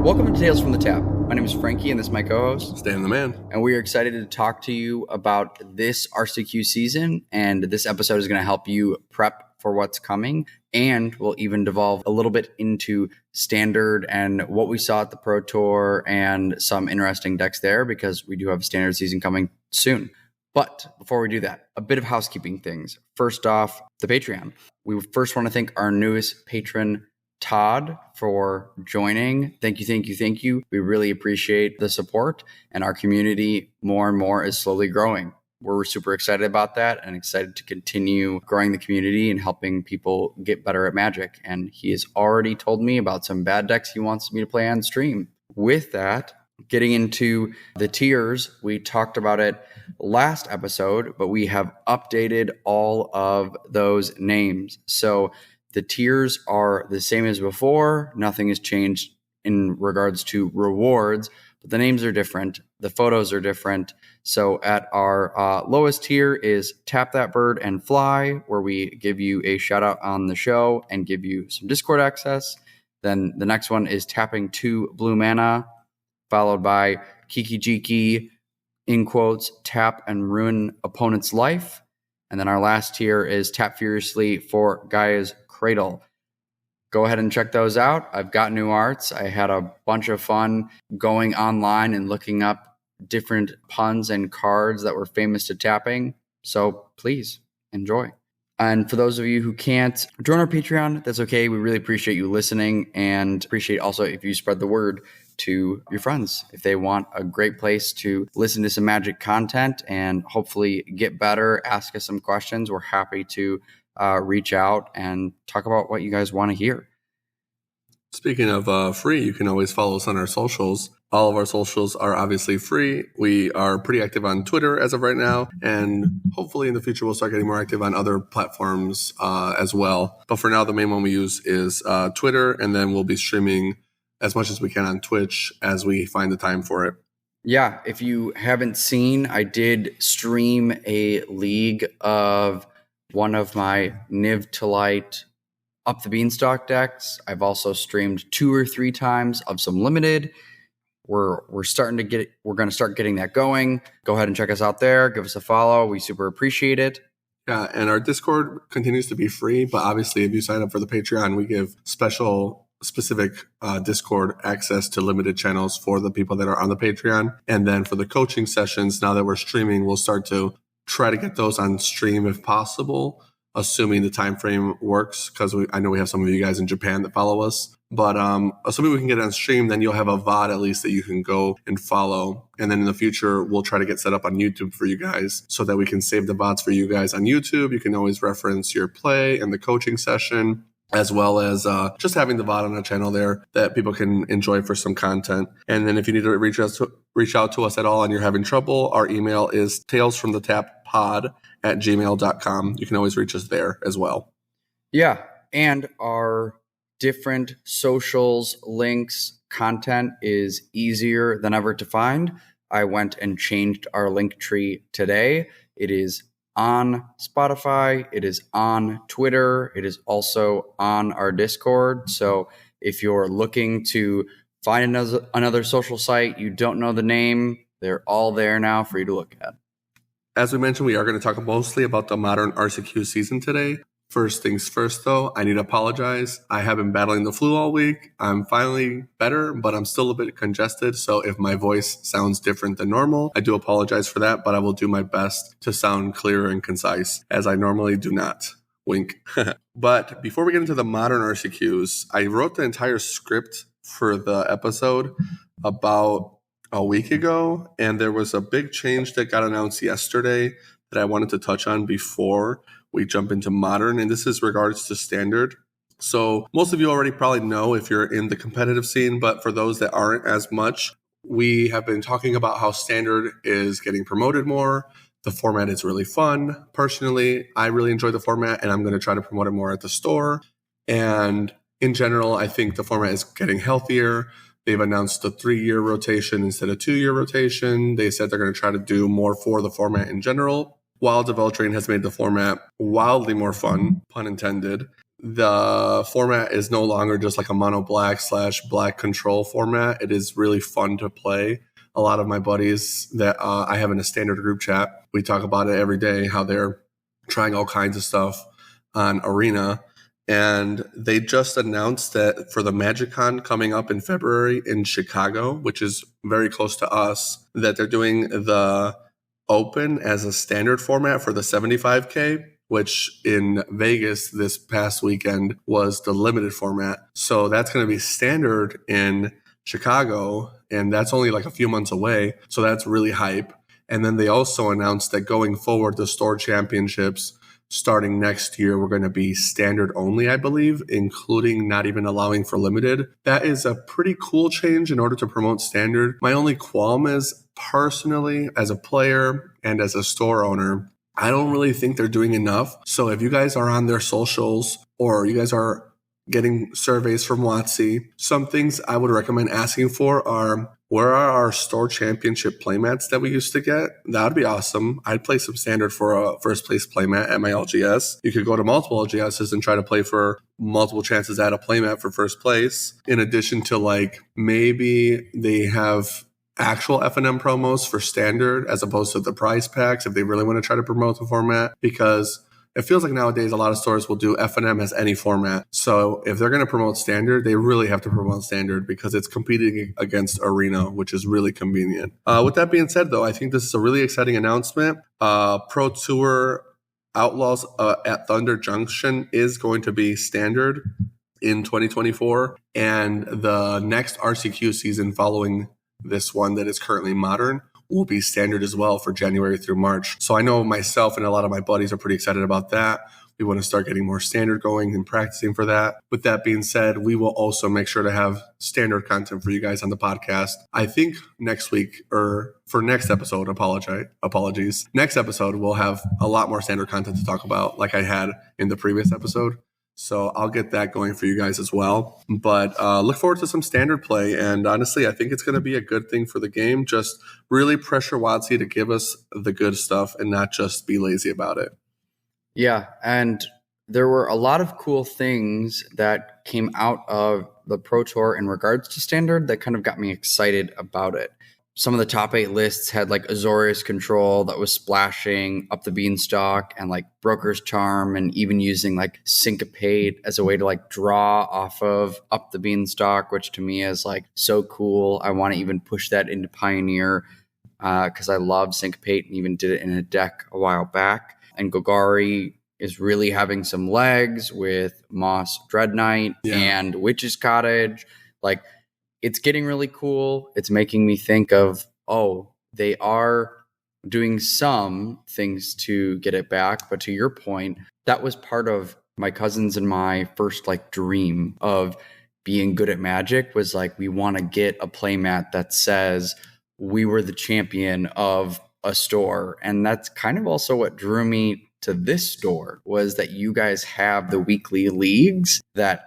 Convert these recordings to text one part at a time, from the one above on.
Welcome to Tales from the Tap. My name is Frankie, and this is my co-host, Stan the Man. And we are excited to talk to you about this RCQ season. And this episode is going to help you prep for what's coming. And we'll even devolve a little bit into standard and what we saw at the Pro Tour and some interesting decks there, because we do have a standard season coming soon. But before we do that, a bit of housekeeping things. First off, the Patreon. We first want to thank our newest patron, Todd, for joining. Thank you. We really appreciate the support, and our community more and more is slowly growing. We're super excited about that and excited to continue growing the community and helping people get better at Magic. And he has already told me about some bad decks he wants me to play on stream. With that, getting into the tiers, we talked about it last episode, but we have updated all of those names. So the tiers are the same as before. Nothing has changed in regards to rewards, but the names are different. The photos are different. So at our lowest tier is Tap That Bird and Fly, where we give you a shout out on the show and give you some Discord access. Then the next one is Tapping 2 Blue Mana, followed by Kiki Jiki, in quotes, tap and ruin opponent's life. And then our last tier is Tap Furiously for Gaia's Cradle. Go ahead and check those out. I've got new arts. I had a bunch of fun going online and looking up different puns and cards that were famous to tapping. So please enjoy. And for those of you who can't join our Patreon, that's okay. We really appreciate you listening, and appreciate also if you spread the word to your friends. If they want a great place to listen to some Magic content and hopefully get better, ask us some questions, we're happy to reach out and talk about what you guys want to hear. Speaking of free, you can always follow us on our socials. All of our socials are obviously free. We are pretty active on Twitter as of right now, and hopefully in the future we'll start getting more active on other platforms as well. But for now, the main one we use is Twitter, and then we'll be streaming as much as we can on Twitch as we find the time for it. Yeah, if you haven't seen, I did stream a league of one of my Niv to Light Up the Beanstalk decks. I've also streamed 2 or 3 times of some limited. We're going to start getting that going. Go ahead and check us out there. Give us a follow. We super appreciate it. Yeah, and our Discord continues to be free, but obviously if you sign up for the Patreon, we give specific Discord access to limited channels for the people that are on the Patreon. And then for the coaching sessions, now that we're streaming, we'll start to try to get those on stream if possible, assuming the time frame works, because I know we have some of you guys in Japan that follow us. But assuming we can get it on stream, then you'll have a VOD at least that you can go and follow. And then in the future, we'll try to get set up on YouTube for you guys so that we can save the VODs for you guys on YouTube. You can always reference your play and the coaching session, as well as just having the VOD on our channel there that people can enjoy for some content. And then if you need to reach out to us at all and you're having trouble, our email is talesfromthetappod@gmail.com. You can always reach us there as well. Yeah, and our different socials, links, content is easier than ever to find. I went and changed our link tree today. It is on Spotify, it is on Twitter, it is also on our Discord. So if you're looking to find another social site, you don't know the name, they're all there now for you to look at. As we mentioned, we are going to talk mostly about the modern RCQ season today. First things first, though, I need to apologize. I have been battling the flu all week. I'm finally better, but I'm still a bit congested. So if my voice sounds different than normal, I do apologize for that, but I will do my best to sound clear and concise, as I normally do not. Wink. But before we get into the modern RCQs, I wrote the entire script for the episode about a week ago, and there was a big change that got announced yesterday that I wanted to touch on before we jump into modern, and this is regards to standard. So most of you already probably know if you're in the competitive scene, but for those that aren't as much, we have been talking about how standard is getting promoted more. The format is really fun. Personally, I really enjoy the format, and I'm going to try to promote it more at the store. And in general, I think the format is getting healthier. They've announced a 3-year rotation instead of 2-year rotation. They said they're going to try to do more for the format in general. While Developtrain has made the format wildly more fun, pun intended, The format is no longer just like a mono black / black control format. It is really fun to play. A lot of my buddies that I have in a standard group chat, we talk about it every day, how they're trying all kinds of stuff on Arena. And they just announced that for the MagicCon coming up in February in Chicago, which is very close to us, that they're doing the Open as a standard format for the 75K, which in Vegas this past weekend was the limited format. So that's going to be standard in Chicago, and that's only like a few months away. So that's really hype. And then they also announced that going forward, the store championships starting next year, we're going to be standard only, I believe, including not even allowing for limited. That is a pretty cool change in order to promote standard. My only qualm is, personally, as a player and as a store owner, I don't really think they're doing enough. So if you guys are on their socials or you guys are getting surveys from WOTC, some things I would recommend asking for are, where are our store championship playmats that we used to get? That would be awesome. I'd play some standard for a first place playmat at my LGS. You could go to multiple LGSs and try to play for multiple chances at a playmat for first place. In addition to like, maybe they have actual F&M promos for standard as opposed to the prize packs if they really want to try to promote the format, because it feels like nowadays a lot of stores will do F&M as any format. So if they're going to promote standard, they really have to promote standard because it's competing against Arena, which is really convenient. With that being said, though, I think this is a really exciting announcement. Pro Tour Outlaws at Thunder Junction is going to be standard in 2024. And the next RCQ season following this one that is currently modern will be standard as well for January through March. So I know myself and a lot of my buddies are pretty excited about that. We want to start getting more standard going and practicing for that. With that being said, we will also make sure to have standard content for you guys on the podcast. I think next week, or for next episode, apologies. Next episode, we'll have a lot more standard content to talk about like I had in the previous episode. So I'll get that going for you guys as well. But look forward to some standard play. And honestly, I think it's going to be a good thing for the game. Just really pressure WotC to give us the good stuff and not just be lazy about it. Yeah, and there were a lot of cool things that came out of the Pro Tour in regards to standard that kind of got me excited about it. Some of the top 8 lists had like Azorius Control that was splashing up the beanstalk, and like Broker's Charm, and even using like Syncopate as a way to like draw off of up the beanstalk, which to me is like so cool. I want to even push that into Pioneer because I love Syncopate and even did it in a deck a while back. And Golgari is really having some legs with Moss Dread Knight and Witch's Cottage. Like, it's getting really cool. It's making me think of, oh, they are doing some things to get it back. But to your point, that was part of my cousins and my first like dream of being good at Magic, was like, we want to get a playmat that says we were the champion of a store. And that's kind of also what drew me to this store, was that you guys have the weekly leagues that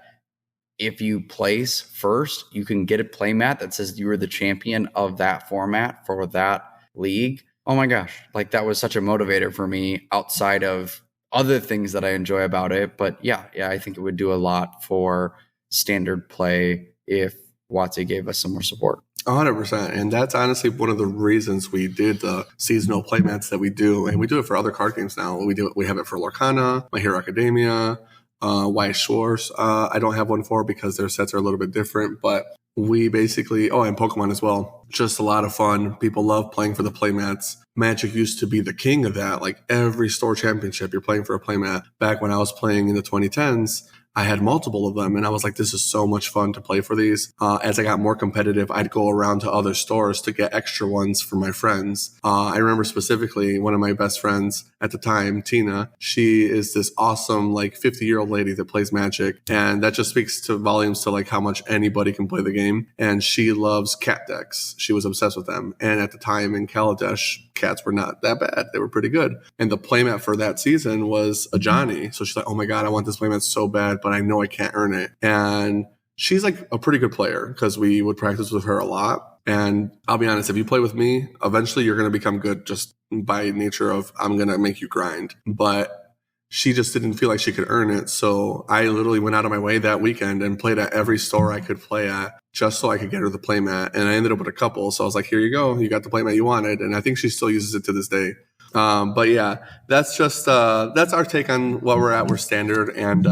if you place first, you can get a playmat that says you were the champion of that format for that league. Oh my gosh, like that was such a motivator for me outside of other things that I enjoy about it. But yeah, I think it would do a lot for standard play if WotC gave us some more support. 100%. And that's honestly one of the reasons we did the seasonal playmats that we do. And we do it for other card games now. We have it for Lorcana, My Hero Academia, Weiss Schwartz. I don't have one for because their sets are a little bit different, but we basically, and Pokemon as well. Just a lot of fun. People love playing for the playmats. Magic used to be the king of that. Like every store championship, you're playing for a playmat. Back when I was playing in the 2010s, I had multiple of them, and I was like, this is so much fun to play for these. As I got more competitive, I'd go around to other stores to get extra ones for my friends. I remember specifically one of my best friends at the time, Tina. She is this awesome, like 50-year-old lady that plays Magic, and that just speaks to volumes to like how much anybody can play the game. And she loves cat decks. She was obsessed with them. And at the time in Kaladesh, cats were not that bad. They were pretty good. And the playmat for that season was a Johnny. So she's like, oh my God, I want this playmat so bad, but I know I can't earn it. And she's like a pretty good player because we would practice with her a lot. And I'll be honest, if you play with me, eventually you're going to become good just by nature of I'm going to make you grind. But she just didn't feel like she could earn it. So I literally went out of my way that weekend and played at every store I could play at just so I could get her the playmat. And I ended up with a couple. So I was like, here you go. You got the playmat you wanted. And I think she still uses it to this day. But yeah, that's just, that's our take on what we're at. We're standard and,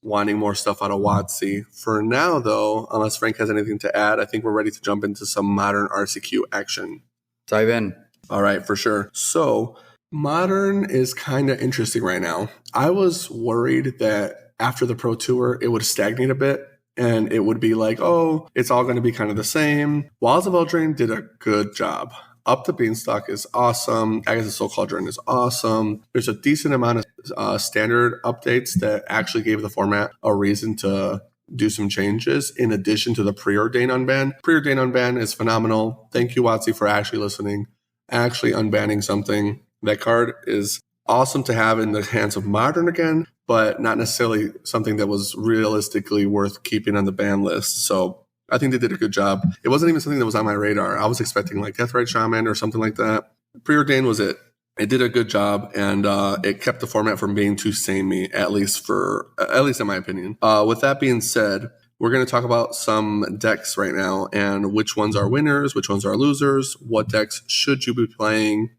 wanting more stuff out of WOTC. For now, though, unless Frank has anything to add, I think we're ready to jump into some modern RCQ action. Dive in. All right, for sure. So modern is kind of interesting right now. I was worried that after the Pro Tour, it would stagnate a bit and it would be like, oh, it's all going to be kind of the same. Walls of Eldraine did a good job. Up the Beanstalk is awesome. Agatha's Soul Cauldron is awesome. There's a decent amount of standard updates that actually gave the format a reason to do some changes in addition to the Preordain unban. Preordain unban is phenomenal. Thank you, WotC, for actually listening, actually unbanning something. That card is awesome to have in the hands of Modern again, but not necessarily something that was realistically worth keeping on the ban list. So I think they did a good job. It wasn't even something that was on my radar. I was expecting like Deathrite Shaman or something like that. Preordain was it. It did a good job, and it kept the format from being too samey, at least in my opinion. With that being said, we're going to talk about some decks right now and which ones are winners, which ones are losers, what decks should you be playing.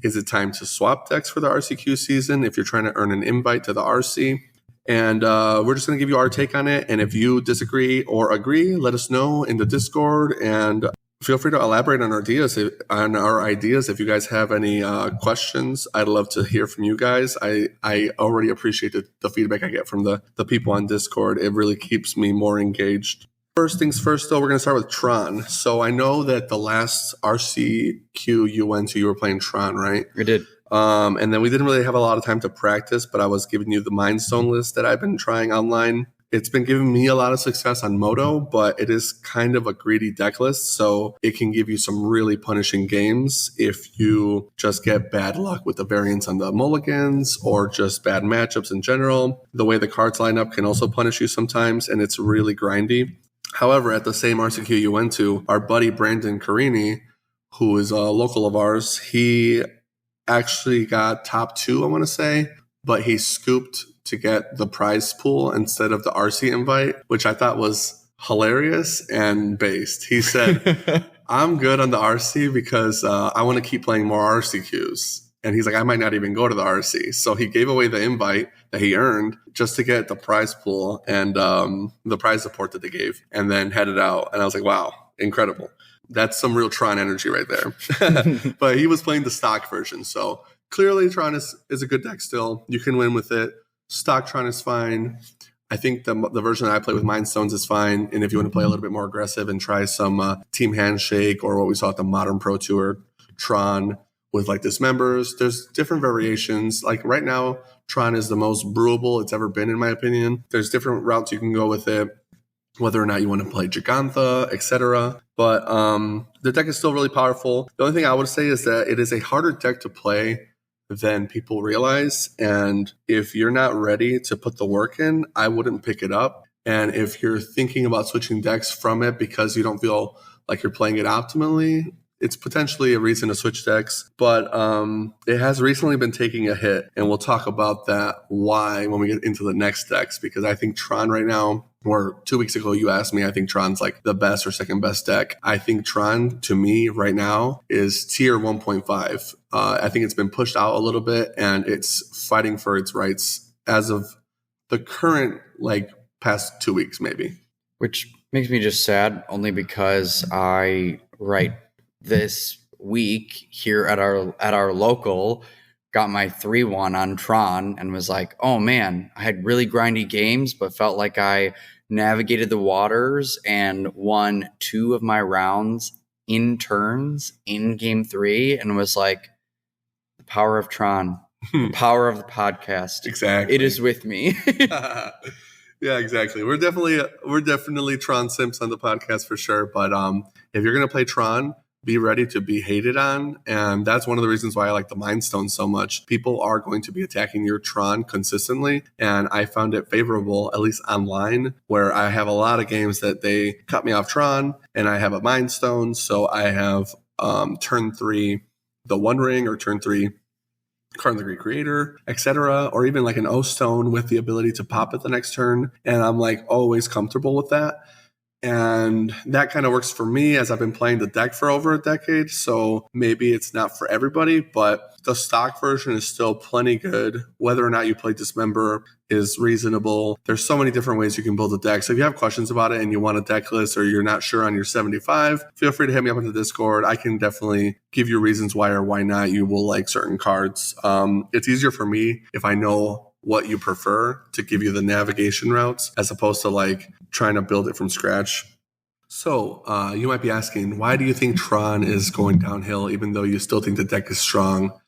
Is it time to swap decks for the RCQ season if you're trying to earn an invite to the RC? And we're just going to give you our take on it. And if you disagree or agree, let us know in the Discord. And feel free to elaborate on our ideas. If you guys have any questions, I'd love to hear from you guys. I already appreciate the feedback I get from the people on Discord. It really keeps me more engaged. First things first, though, we're going to start with Tron. So I know that the last RCQ you went to, you were playing Tron, right? I did. And then we didn't really have a lot of time to practice, but I was giving you the Mind Stone list that I've been trying online. It's been giving me a lot of success on Moto, but it is kind of a greedy deck list, so it can give you some really punishing games if you just get bad luck with the variants on the mulligans or just bad matchups in general. The way the cards line up can also punish you sometimes, and it's really grindy. However, at the same RCQ you went to, our buddy Brandon Carini, who is a local of ours, he actually got top 2, I want to say, but he scooped to get the prize pool instead of the RC invite, which I thought was hilarious and based. He said, I'm good on the RC because I want to keep playing more RCQs. And he's like, I might not even go to the RC. So he gave away the invite that he earned just to get the prize pool and the prize support that they gave, and then headed out. And I was like, wow, incredible. That's some real Tron energy right there. But he was playing the stock version. So clearly Tron is a good deck still. You can win with it. Stock Tron is fine. I think the version that I play with Mind Stones is fine. And if you want to play a little bit more aggressive and try some Team Handshake or what we saw at the Modern Pro Tour, Tron with like dismembers, there's different variations. Like right now, Tron is the most brewable it's ever been, in my opinion. There's different routes you can go with it, whether or not you want to play Gigantha, etc. But the deck is still really powerful. The only thing I would say is that it is a harder deck to play than people realize. And if you're not ready to put the work in, I wouldn't pick it up. And if you're thinking about switching decks from it because you don't feel like you're playing it optimally, it's potentially a reason to switch decks. But it has recently been taking a hit. And we'll talk about that why when we get into the next decks, because I think Tron right now, or 2 weeks ago, you asked me, I think Tron's like the best or second best deck. I think Tron, to me, right now, is tier 1.5. I think it's been pushed out a little bit, and it's fighting for its rights as of the current, like, past 2 weeks, maybe. Which makes me just sad, only because I, this week here at our local, got my 3-1 on Tron and was like, oh man, I had really grindy games, but felt like I navigated the waters and won 2 of my rounds in turns in game 3, and was like, the power of Tron, the power of the podcast. Exactly. It is with me. Yeah, exactly. We're definitely Tron simps on the podcast for sure. But if you're going to play Tron, be ready to be hated on. And that's one of the reasons why I like the Mind Stone so much. People are going to be attacking your Tron consistently. And I found it favorable, at least online, where I have a lot of games that they cut me off Tron and I have a Mind Stone. So I have turn 3, the One Ring, or turn 3, Karn the Great Creator, etc., or even like an O-Stone with the ability to pop at the next turn. And I'm like always comfortable with that. And that kind of works for me as I've been playing the deck for over a decade. So maybe it's not for everybody, but the stock version is still plenty good. Whether or not you play Dismember is reasonable. There's so many different ways you can build a deck. So if you have questions about it and you want a deck list or you're not sure on your 75, feel free to hit me up in the Discord. I can definitely give you reasons why or why not you will like certain cards. It's easier for me if I know what you prefer to give you the navigation routes as opposed to like trying to build it from scratch. So you might be asking, why do you think Tron is going downhill even though you still think the deck is strong?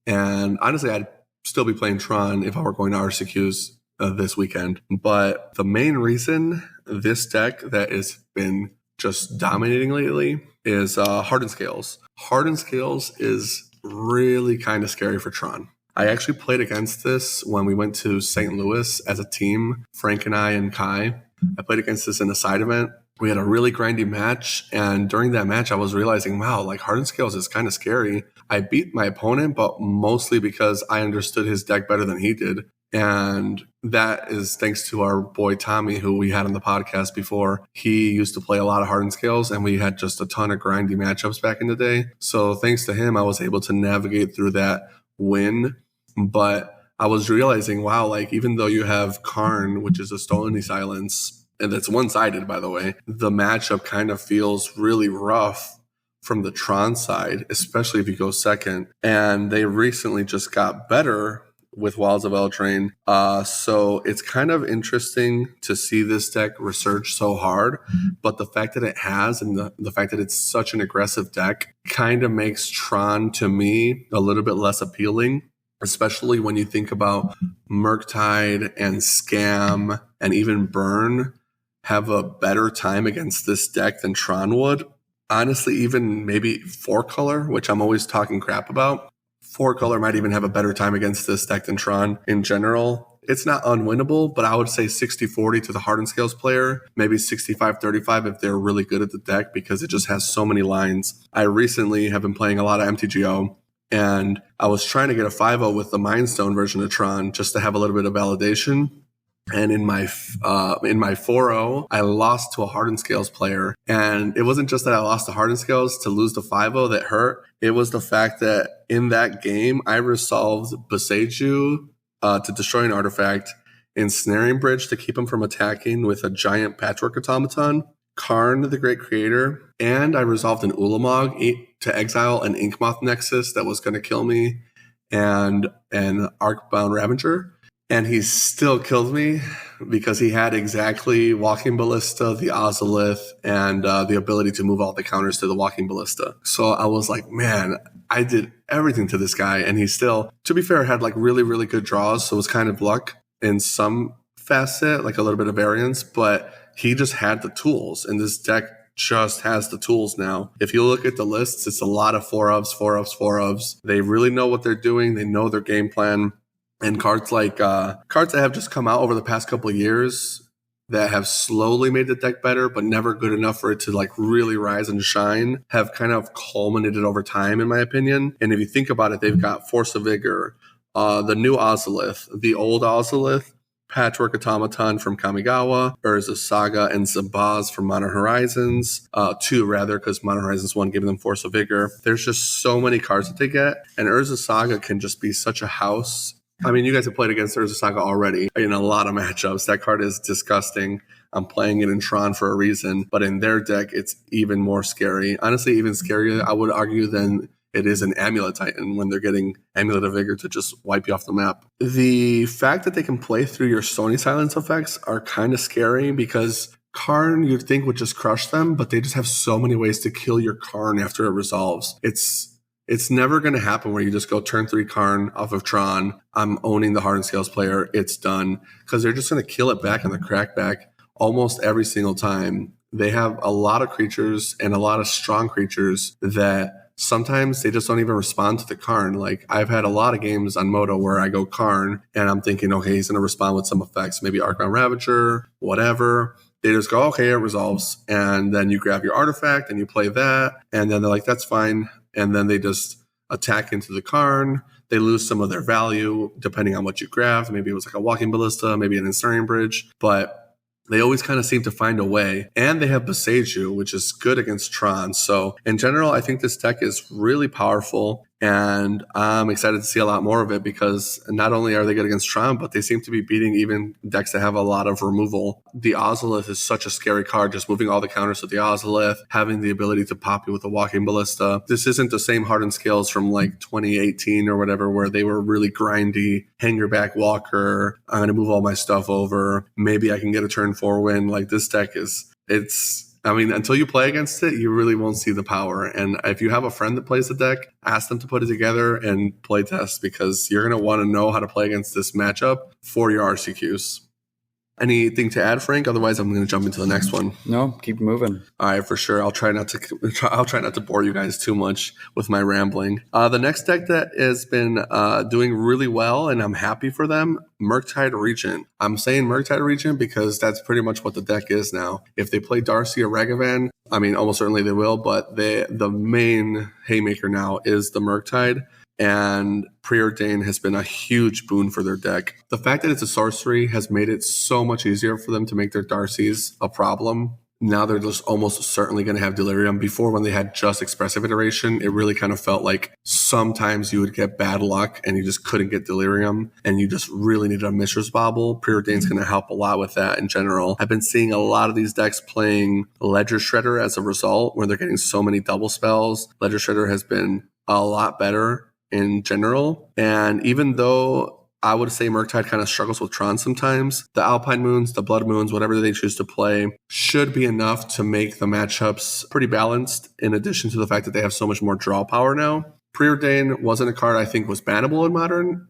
And honestly, I'd still be playing Tron if I were going to RCQs this weekend. But the main reason this deck that has been just dominating lately is Hardened Scales. Hardened Scales is really kind of scary for Tron. I actually played against this when we went to St. Louis as a team, Frank and I and Kai. I played against this in a side event. We had a really grindy match, and during that match, I was realizing, wow, like Hardened Scales is kind of scary. I beat my opponent, but mostly because I understood his deck better than he did. And that is thanks to our boy Tommy, who we had on the podcast before. He used to play a lot of Hardened Scales, and we had just a ton of grindy matchups back in the day. So thanks to him, I was able to navigate through that win. But I was realizing, wow, like even though you have Karn, which is a Stony Silence, and that's one-sided, by the way, the matchup kind of feels really rough from the Tron side, especially if you go second. And they recently just got better with Wilds of Eldraine. So it's kind of interesting to see this deck resurge so hard. But the fact that it has and the fact that it's such an aggressive deck kind of makes Tron, to me, a little bit less appealing, especially when you think about Murktide and Scam and even Burn have a better time against this deck than Tron would. Honestly, even maybe 4-color, which I'm always talking crap about. 4-color might even have a better time against this deck than Tron in general. It's not unwinnable, but I would say 60-40 to the Hardened Scales player, maybe 65-35 if they're really good at the deck because it just has so many lines. I recently have been playing a lot of MTGO, and I was trying to get a 5-0 with the Mind Stone version of Tron just to have a little bit of validation. And in my 4-0, I lost to a Hardened Scales player. And it wasn't just that I lost to Hardened Scales to lose the 5-0 that hurt. It was the fact that in that game, I resolved Boseiju to destroy an artifact, Ensnaring Bridge to keep him from attacking with a giant Patchwork Automaton, Karn the Great Creator, and I resolved an Ulamog to exile an Inkmoth Nexus that was going to kill me, and an Arcbound Ravager. And he still killed me because he had exactly Walking Ballista, the Ozolith, and the ability to move all the counters to the Walking Ballista. So I was like, man, I did everything to this guy. And he still, to be fair, had like really, really good draws. So it was kind of luck in some facet, like a little bit of variance. But he just had the tools. And this deck just has the tools now. If you look at the lists, it's a lot of 4-ofs, 4-ofs, 4-ofs. They really know what they're doing. They know their game plan. And cards like cards that have just come out over the past couple of years that have slowly made the deck better, but never good enough for it to like really rise and shine, have kind of culminated over time, in my opinion. And if you think about it, they've got Force of Vigor, the new Ozolith, the old Ozolith, Patchwork Automaton from Kamigawa, Urza Saga, and Zabaz from Modern Horizons. 2, rather, because Modern Horizons 1 gave them Force of Vigor. There's just so many cards that they get, and Urza Saga can just be such a house. I mean, you guys have played against Urza Saga already in a lot of matchups. That card is disgusting. I'm playing it in Tron for a reason, but in their deck, it's even more scary. Honestly, even scarier, I would argue, than it is an Amulet Titan when they're getting Amulet of Vigor to just wipe you off the map. The fact that they can play through your Stony Silence effects are kind of scary because Karn, you'd think, would just crush them, but they just have so many ways to kill your Karn after it resolves. It's never going to happen where you just go turn 3 Karn off of Tron. I'm owning the Hardened Scales player. It's done. Because they're just going to kill it back on the crackback almost every single time. They have a lot of creatures and a lot of strong creatures that sometimes they just don't even respond to the Karn. Like, I've had a lot of games on Moto where I go Karn and I'm thinking, okay, he's going to respond with some effects, maybe Archbound Ravager, whatever. They just go, okay, it resolves. And then you grab your artifact and you play that. And then they're like, that's fine. And then they just attack into the Karn. they lose some of their value depending on what you grabbed. Maybe it was like a walking ballista, maybe an ensnaring bridge, but they always kind of seem to find a way. And they have Boseiju, which is good against Tron. So in general, I think this deck is really powerful. And I'm excited to see a lot more of it because not only are they good against Tron, but they seem to be beating even decks that have a lot of removal. The Ozolith is such a scary card, just moving all the counters with the Ozolith, having the ability to pop you with a walking ballista. This isn't the same hardened scales from like 2018 or whatever, where they were really grindy, hang your back walker, I'm going to move all my stuff over. Maybe I can get a turn 4 win. Like this deck until you play against it, you really won't see the power. And if you have a friend that plays the deck, ask them to put it together and play test because you're going to want to know how to play against this matchup for your RCQs. Anything to add, Frank? Otherwise, I'm going to jump into the next one. No, keep moving. All right, for sure. I'll try not to bore you guys too much with my rambling. The next deck that has been doing really well, and I'm happy for them, Murktide Regent. I'm saying Murktide Regent because that's pretty much what the deck is now. If they play Darcy or Ragavan, I mean, almost certainly they will, but the main haymaker now is the Murktide. And Preordain has been a huge boon for their deck. The fact that it's a sorcery has made it so much easier for them to make their Darcys a problem. Now they're just almost certainly going to have Delirium. Before, when they had just Expressive Iteration, it really kind of felt like sometimes you would get bad luck and you just couldn't get Delirium and you just really needed a Mishra's Bauble. Preordain's going to help a lot with that in general. I've been seeing a lot of these decks playing Ledger Shredder as a result, where they're getting so many double spells. Ledger Shredder has been a lot better in general. And even though I would say Murktide kind of struggles with Tron sometimes, the Alpine Moons, the Blood Moons, whatever they choose to play, should be enough to make the matchups pretty balanced, in addition to the fact that they have so much more draw power now. Preordain wasn't a card I think was bannable in Modern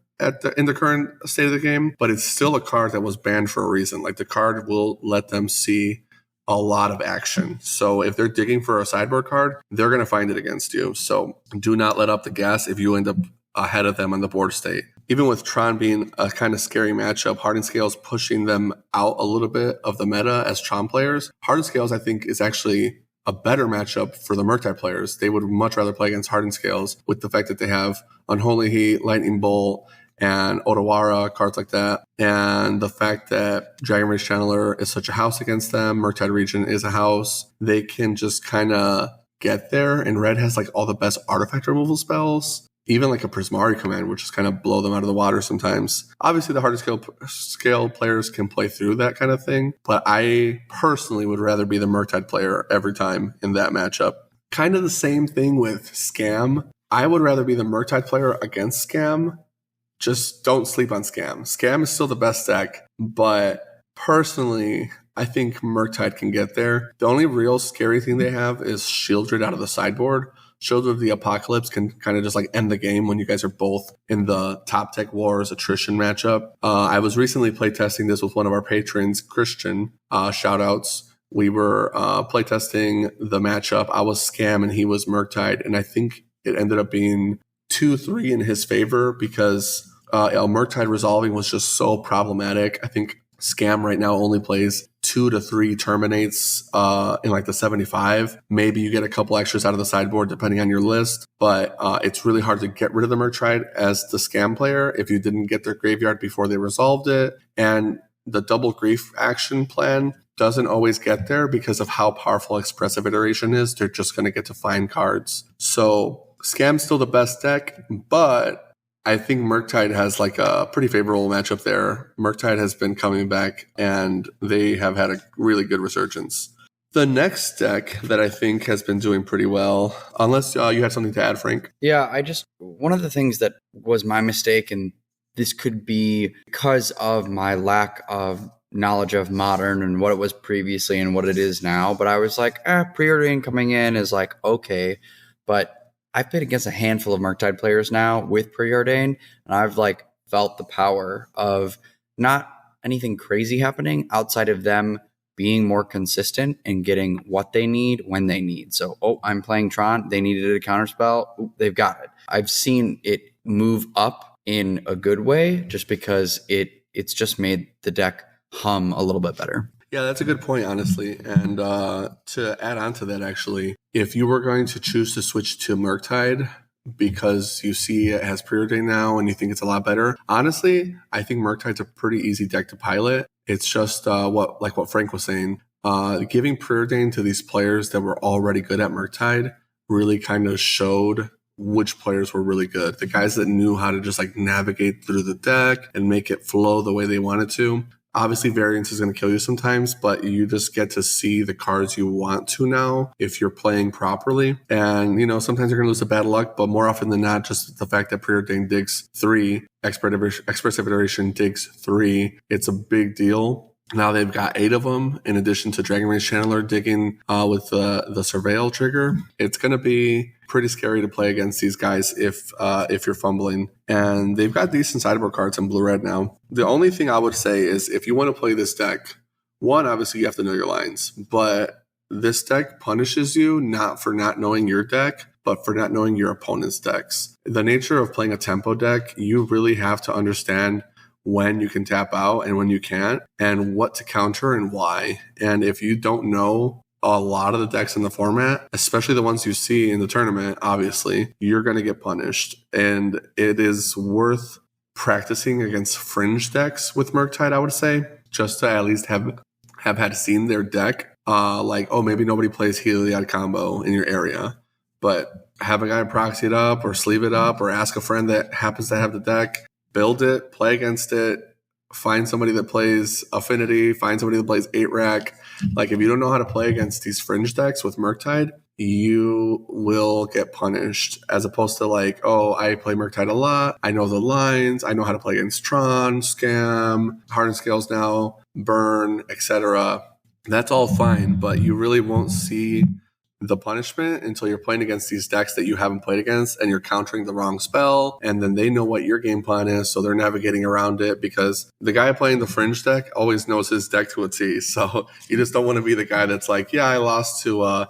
in the current state of the game, but it's still a card that was banned for a reason. Like, the card will let them see a lot of action. So if they're digging for a sideboard card, they're going to find it against you. So do not let up the gas if you end up ahead of them on the board state. Even with Tron being a kind of scary matchup, Hardened Scales pushing them out a little bit of the meta as Tron players. Hardened Scales, I think, is actually a better matchup for the Murktide players. They would much rather play against Hardened Scales with the fact that they have Unholy Heat, Lightning Bolt, and Otawara, cards like that. And the fact that Dragon Rage Channeler is such a house against them, Murktide Regent is a house, they can just kind of get there. And Red has like all the best artifact removal spells, even like a Prismari command, which just kind of blow them out of the water sometimes. Obviously, the hardest scale players can play through that kind of thing, but I personally would rather be the Murktide player every time in that matchup. Kind of the same thing with Scam. I would rather be the Murktide player against Scam. Just don't sleep on Scam. Scam is still the best deck, but personally, I think Murktide can get there. The only real scary thing they have is Shieldred out of the sideboard. Shieldred of the Apocalypse can kind of just like end the game when you guys are both in the Top Tech Wars attrition matchup. I was recently playtesting this with one of our patrons, Christian, shoutouts. We were playtesting the matchup. I was Scam and he was Murktide, and I think it ended up being 2-3 in his favor because Murktide resolving was just so problematic. I think Scam right now only plays 2 to 3 terminates in like the 75. Maybe you get a couple extras out of the sideboard depending on your list, but it's really hard to get rid of the Murktide as the Scam player if you didn't get their graveyard before they resolved it. And the double grief action plan doesn't always get there because of how powerful Expressive Iteration is. They're just going to get to find cards. So Scam's still the best deck, but I think Murktide has like a pretty favorable matchup there. Murktide has been coming back and they have had a really good resurgence. The next deck that I think has been doing pretty well, unless you had something to add, Frank. Yeah, one of the things that was my mistake, and this could be because of my lack of knowledge of Modern and what it was previously and what it is now, but I was like, Preordain coming in is like, okay, but I've played against a handful of Murktide players now with Preordain, and I've like felt the power of not anything crazy happening outside of them being more consistent and getting what they need when they need. So, I'm playing Tron. They needed a counterspell. They've got it. I've seen it move up in a good way just because it's just made the deck hum a little bit better. Yeah, that's a good point, honestly. And to add on to that, actually, if you were going to choose to switch to Murktide, because you see it has Preordain now and you think it's a lot better. Honestly, I think Murktide's a pretty easy deck to pilot. It's just what Frank was saying. Giving Preordain to these players that were already good at Murktide really kind of showed which players were really good. The guys that knew how to just like navigate through the deck and make it flow the way they wanted to. Obviously, variance is going to kill you sometimes, but you just get to see the cards you want to now if you're playing properly. And, sometimes you're going to lose a bad luck, but more often than not, just the fact that Preordain digs 3, Expressive Iteration digs 3, it's a big deal. Now they've got 8 of them, in addition to Dragon Rage Channeler digging with the Surveil trigger. It's going to be pretty scary to play against these guys if you're fumbling. And they've got decent sideboard cards in blue-red now. The only thing I would say is if you want to play this deck, one, obviously you have to know your lines. But this deck punishes you not for not knowing your deck, but for not knowing your opponent's decks. The nature of playing a tempo deck, you really have to understand when you can tap out and when you can't, and what to counter and why. And if you don't know a lot of the decks in the format, especially the ones you see in the tournament, obviously, you're going to get punished. And it is worth practicing against fringe decks with Murktide, I would say, just to at least have had seen their deck. Maybe nobody plays Heliod combo in your area, but have a guy proxy it up or sleeve it up or ask a friend that happens to have the deck. Build it, play against it, find somebody that plays Affinity, find somebody that plays 8-Rack. Like, if you don't know how to play against these fringe decks with Murktide, you will get punished, as opposed to I play Murktide a lot, I know the lines, I know how to play against Tron, Scam, Hardened Scales now, Burn, etc. That's all fine, but you really won't see the punishment until you're playing against these decks that you haven't played against and you're countering the wrong spell, and then they know what your game plan is, so they're navigating around it, because the guy playing the fringe deck always knows his deck to a T. So you just don't want to be the guy that's like, I lost to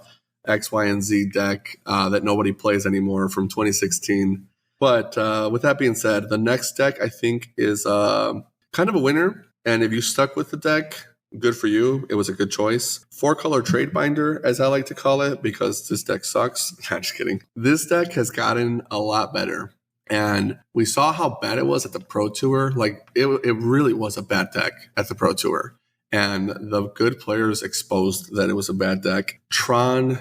X, Y, and Z deck that nobody plays anymore from 2016. But with that being said, the next deck I think is kind of a winner, and if you stuck with the deck, good for you. It was a good choice. 4-color trade binder, as I like to call it, because this deck sucks. Not just kidding. This deck has gotten a lot better. And we saw how bad it was at the Pro Tour. It really was a bad deck at the Pro Tour. And the good players exposed that it was a bad deck. Tron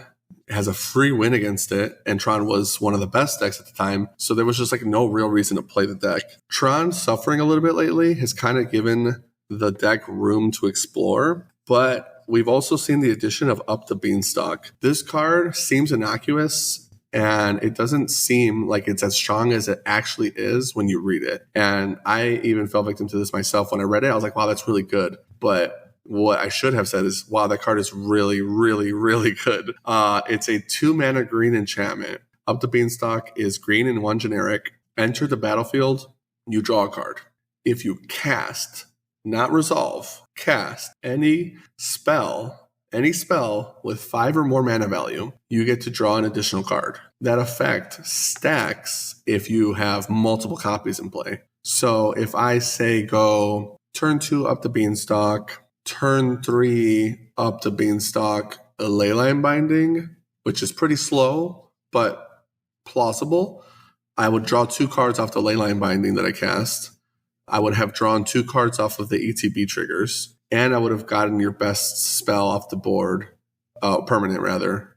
has a free win against it, and Tron was one of the best decks at the time. So there was just no real reason to play the deck. Tron, suffering a little bit lately, has kind of given the deck room to explore, but we've also seen the addition of Up the Beanstalk. This card seems innocuous, and it doesn't seem like it's as strong as it actually is when you read it. And I even fell victim to this myself when I read it. I was like, wow, that's really good. But what I should have said is, wow, that card is really, really, really good. It's a 2-mana green enchantment. Up the Beanstalk is green and 1 generic. Enter the battlefield, you draw a card. If you cast, not resolve, cast any spell with 5 or more mana value, you get to draw an additional card. That effect stacks if you have multiple copies in play. So if I say go turn 2 Up the Beanstalk, turn 3 Up the Beanstalk, a Leyline Binding, which is pretty slow but plausible, I would draw 2 cards off the Leyline Binding that I cast. I would have drawn 2 cards off of the ETB triggers, and I would have gotten your best spell off the board, permanent rather,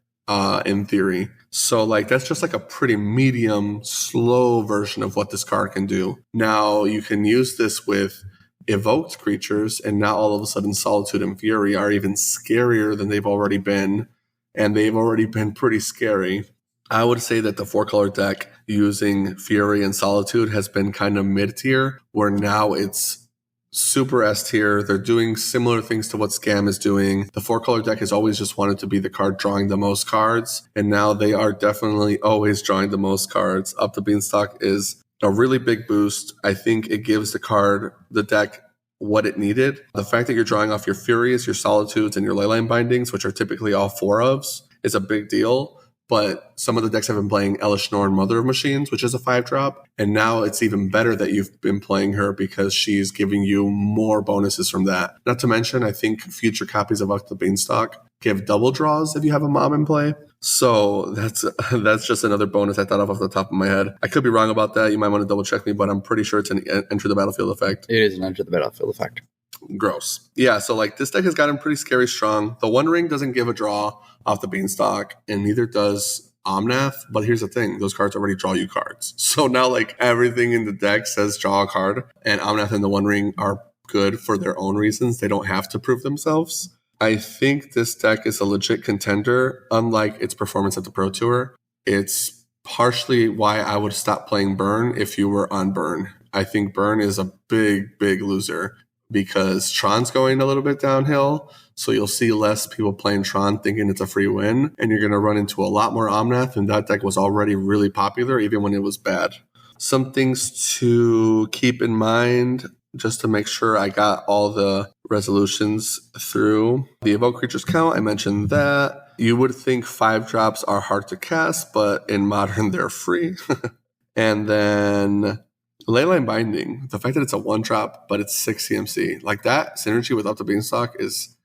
in theory. So that's just a pretty medium, slow version of what this card can do. Now, you can use this with evoked creatures, and now all of a sudden Solitude and Fury are even scarier than they've already been, and they've already been pretty scary. I would say that the 4-color deck using Fury and Solitude has been kind of mid-tier, where now it's super S-tier. They're doing similar things to what Scam is doing. The 4-color deck has always just wanted to be the card drawing the most cards, and now they are definitely always drawing the most cards. Up the Beanstalk is a really big boost. I think it gives the deck what it needed. The fact that you're drawing off your Furies, your Solitudes, and your Leyline Bindings, which are typically all 4 ofs, is a big deal. But some of the decks have been playing Elishnorn, Mother of Machines, which is a 5-drop. And now it's even better that you've been playing her because she's giving you more bonuses from that. Not to mention, I think future copies of Up the Beanstalk give double draws if you have a mom in play. So that's just another bonus I thought of off the top of my head. I could be wrong about that. You might want to double check me, but I'm pretty sure it's an enter the battlefield effect. It is an enter the battlefield effect. Gross. Yeah, so like this deck has gotten pretty scary strong. The One Ring doesn't give a draw off the Beanstalk, and neither does Omnath. But here's the thing, those cards already draw you cards. So now like everything in the deck says draw a card, and Omnath and the One Ring are good for their own reasons. They don't have to prove themselves. I think this deck is a legit contender, unlike its performance at the Pro Tour. It's partially why I would stop playing Burn if you were on Burn. I think Burn is a big, big loser because Tron's going a little bit downhill. So you'll see less people playing Tron thinking it's a free win. And you're going to run into a lot more Omnath. And that deck was already really popular, even when it was bad. Some things to keep in mind, just to make sure I got all the resolutions through. The Evoke Creatures count, I mentioned that. You would think 5-drops are hard to cast, but in Modern, they're free. And then Leyline Binding, the fact that it's a 1-drop, but it's 6 CMC, like that synergy with Up the Beanstalk is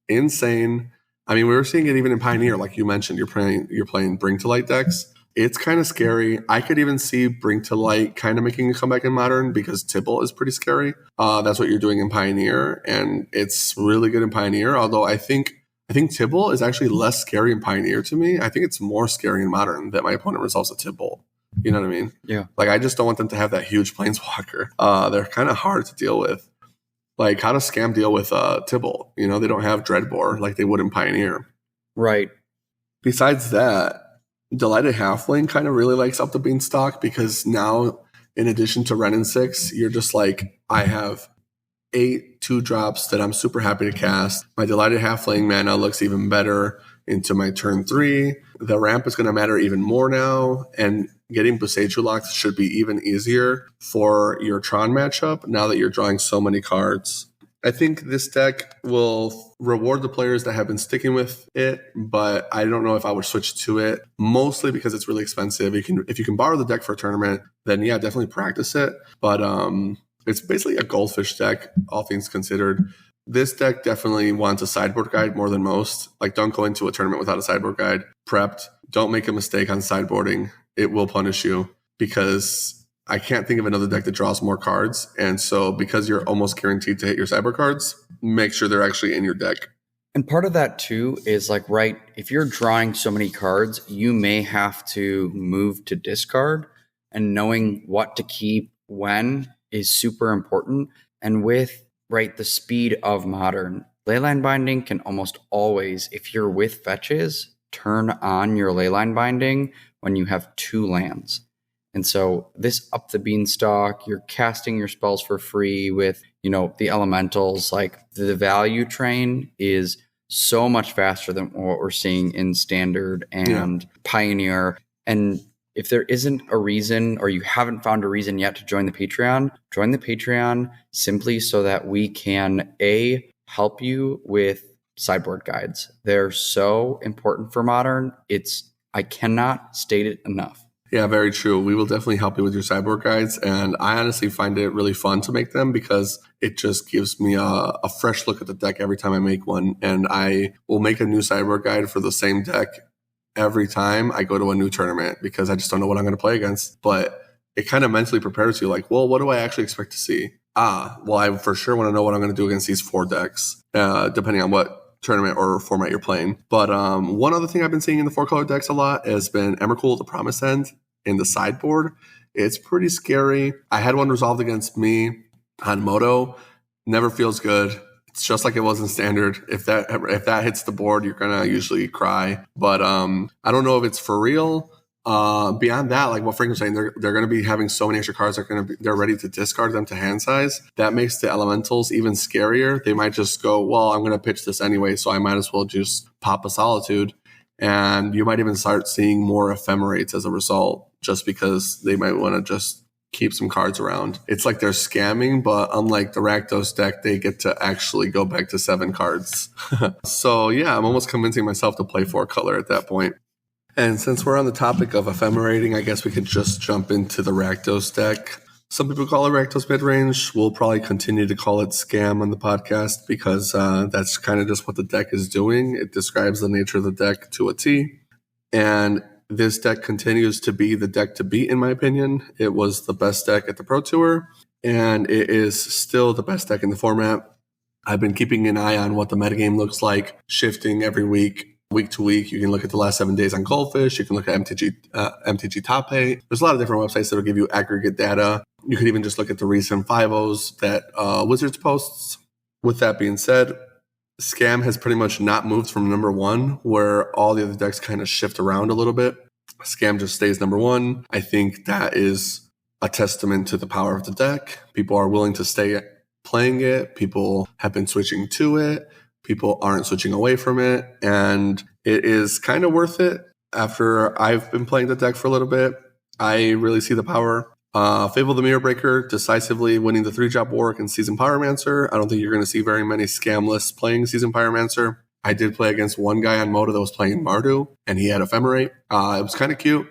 insane. I mean, we were seeing it even in Pioneer, like you mentioned, you're playing Bring to Light decks. It's kind of scary. I could even see Bring to Light kind of making a comeback in Modern because Tibble is pretty scary. That's what you're doing in Pioneer, and it's really good in Pioneer, although I think Tibble is actually less scary in Pioneer to me. I think it's more scary in Modern that my opponent resolves a Tibble. You know what I mean? Yeah. Like, I just don't want them to have that huge Planeswalker. They're kind of hard to deal with. Like, how does Scam deal with Tibble? You know, they don't have Dreadbore like they would in Pioneer. Right. Besides that, Delighted Halfling kind of really likes Up the Beanstalk because now, in addition to Ren and 6, you're just like, I have 8 2-drops that I'm super happy to cast. My Delighted Halfling mana looks even better into my turn 3. The ramp is going to matter even more now, and getting Boseiju locked should be even easier for your Tron matchup now that you're drawing so many cards. I think this deck will reward the players that have been sticking with it, but I don't know if I would switch to it, mostly because it's really expensive. If you can borrow the deck for a tournament, then yeah, definitely practice it. But it's basically a goldfish deck, all things considered. This deck definitely wants a sideboard guide more than most. Like, don't go into a tournament without a sideboard guide prepped. Don't make a mistake on sideboarding. It will punish you because I can't think of another deck that draws more cards. And so because you're almost guaranteed to hit your sideboard cards, make sure they're actually in your deck. And part of that too is like, right, if you're drawing so many cards, you may have to move to discard, and knowing what to keep when is super important. And with, right, the speed of Modern, Leyline Binding can almost always, if you're with fetches, turn on your Leyline Binding when you have 2 lands. And so this Up the Beanstalk, you're casting your spells for free with, you know, the elementals. Like, the value train is so much faster than what we're seeing in Standard and Pioneer. And if there isn't a reason, or you haven't found a reason yet to join the Patreon simply so that we can, help you with sideboard guides. They're so important for Modern. I cannot state it enough. Yeah, very true. We will definitely help you with your sideboard guides. And I honestly find it really fun to make them because it just gives me a fresh look at the deck every time I make one. And I will make a new sideboard guide for the same deck every time I go to a new tournament because I just don't know what I'm going to play against. But it kind of mentally prepares you like, well, what do I actually expect to see? Well, I for sure want to know what I'm going to do against these 4 decks, depending on what tournament or format you're playing. But one other thing I've been seeing in the 4-color decks a lot has been Emrakul, the Promised End, in the sideboard. It's pretty scary. I had one resolved against me on Moto. Never feels good. It's just like it was in Standard. If that hits the board, you're gonna usually cry. But I don't know if it's for real. Beyond that, like what Frank was saying, they're going to be having so many extra cards. They're ready to discard them to hand size. That makes the elementals even scarier. They might just go, well, I'm going to pitch this anyway, so I might as well just pop a Solitude. And you might even start seeing more ephemerates as a result, just because they might want to just keep some cards around. It's like they're scamming, but unlike the Rakdos deck, they get to actually go back to 7 cards. So yeah, I'm almost convincing myself to play 4-color at that point. And since we're on the topic of ephemerating, I guess we could just jump into the Rakdos deck. Some people call it Rakdos midrange. We'll probably continue to call it scam on the podcast because that's kind of just what the deck is doing. It describes the nature of the deck to a T. And this deck continues to be the deck to beat, in my opinion. It was the best deck at the Pro Tour, and it is still the best deck in the format. I've been keeping an eye on what the metagame looks like, shifting every week to week. You can look at the last 7 days on Goldfish. You can look at MTG Top 8. There's a lot of different websites that will give you aggregate data. You could even just look at the recent 5.0s that Wizards posts. With that being said, Scam has pretty much not moved from number one, where all the other decks kind of shift around a little bit. Scam just stays number one. I think that is a testament to the power of the deck. People are willing to stay playing it. People have been switching to it. People aren't switching away from it. And it is kind of worth it. After I've been playing the deck for a little bit, I really see the power. Fable the Mirror Breaker decisively winning the 3-drop war against Seasoned Pyromancer. I don't think you're going to see very many scam lists playing Seasoned Pyromancer. I did play against one guy on Moda that was playing Mardu, and he had Ephemerate. It was kind of cute.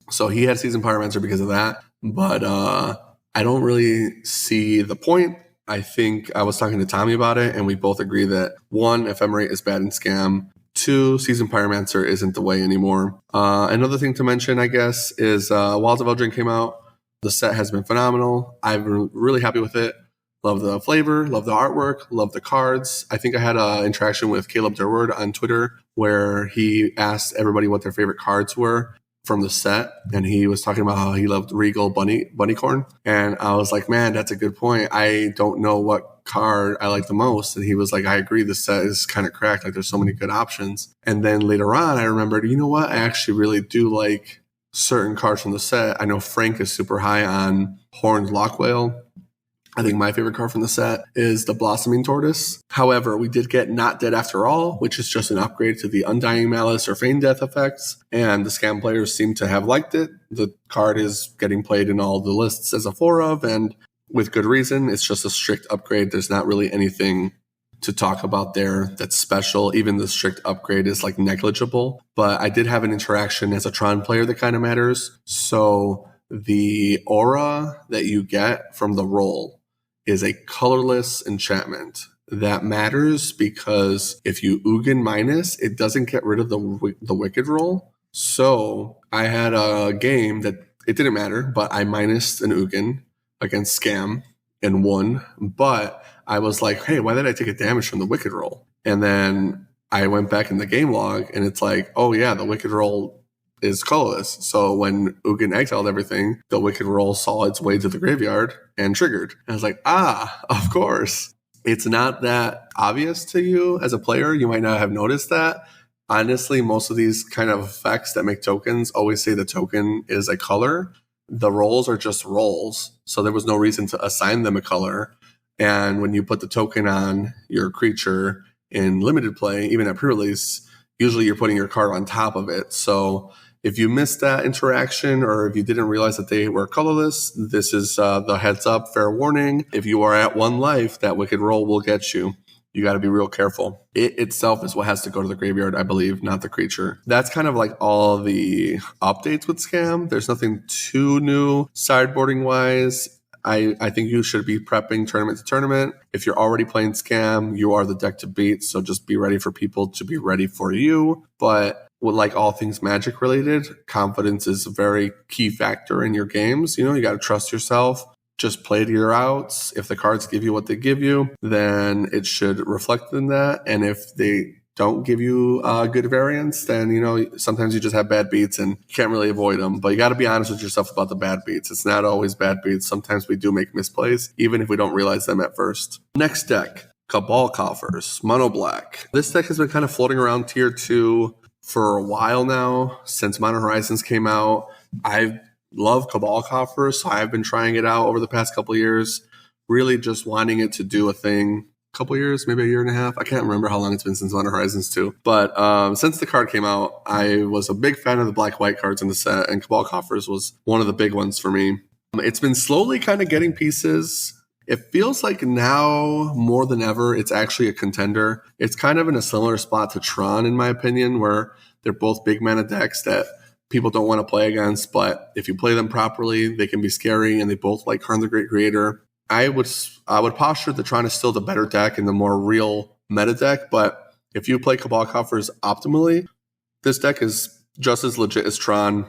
So he had Seasoned Pyromancer because of that. But I don't really see the point. I think I was talking to Tommy about it, and we both agree that 1, Ephemerate is bad in scam. 2, Seasoned Pyromancer isn't the way anymore. Another thing to mention, I guess, is Wilds of Eldraine came out. The set has been phenomenal. I've been really happy with it. Love the flavor, love the artwork, love the cards. I think I had an interaction with Caleb Durward on Twitter where he asked everybody what their favorite cards were from the set. And he was talking about how he loved Regal Bunnycorn. And I was like, man, that's a good point. I don't know what card I like the most. And he was like, I agree. The set is kind of cracked. Like there's so many good options. And then later on, I remembered, you know what? I actually really do like certain cards from the set. I know Frank is super high on Horned Lockwhale. I think my favorite card from the set is the Blossoming Tortoise. However, we did get Not Dead After All, which is just an upgrade to the Undying Malice or Feign Death effects, and the scam players seem to have liked it. The card is getting played in all the lists as a 4 of, and with good reason. It's just a strict upgrade. There's not really anything to talk about there that's special. Even the strict upgrade is like negligible. But I did have an interaction as a Tron player that kind of matters. So the aura that you get from the roll is a colorless enchantment. That matters because if you Ugin minus, it doesn't get rid of the Wicked roll. So I had a game that it didn't matter, but I minused an Ugin against Scam and won. But I was like, hey, why did I take a damage from the Wicked roll? And then I went back in the game log and it's like, oh yeah, the Wicked roll is colorless. So when Ugin exiled everything, the Wicked roll saw its way to the graveyard and triggered. And I was like, of course. It's not that obvious to you as a player. You might not have noticed that. Honestly, most of these kind of effects that make tokens always say the token is a color. The rolls are just rolls. So there was no reason to assign them a color. And when you put the token on your creature in limited play, even at pre-release, usually you're putting your card on top of it. So if you missed that interaction or if you didn't realize that they were colorless, this is the heads up, fair warning. If you are at 1 life, that Wicked roll will get you. You got to be real careful. It itself is what has to go to the graveyard, I believe, not the creature. That's kind of like all the updates with Scam. There's nothing too new sideboarding-wise. I think you should be prepping tournament to tournament. If you're already playing Scam, you are the deck to beat. So just be ready for people to be ready for you. But with like all things Magic related, confidence is a very key factor in your games. You know, you got to trust yourself. Just play to your outs. If the cards give you what they give you, then it should reflect in that. And if they don't give you good variance, then, you know, sometimes you just have bad beats and you can't really avoid them. But you got to be honest with yourself about the bad beats. It's not always bad beats. Sometimes we do make misplays, even if we don't realize them at first. Next deck, Cabal Coffers, Mono Black. This deck has been kind of floating around tier 2 for a while now. Since Modern Horizons came out, I love Cabal Coffers, so I've been trying it out over the past couple of years, really just wanting it to do a thing. Couple years, maybe a year and a half. I can't remember how long it's been since Modern Horizons 2. But since the card came out, I was a big fan of the black-white cards in the set, and Cabal Coffers was one of the big ones for me. It's been slowly kind of getting pieces. It feels like now more than ever, it's actually a contender. It's kind of in a similar spot to Tron, in my opinion, where they're both big mana decks that people don't want to play against, but if you play them properly, they can be scary, and they both like Karn the Great Creator. I would posture that Tron is still the better deck and the more real meta deck, but if you play Cabal Coffers optimally, this deck is just as legit as Tron.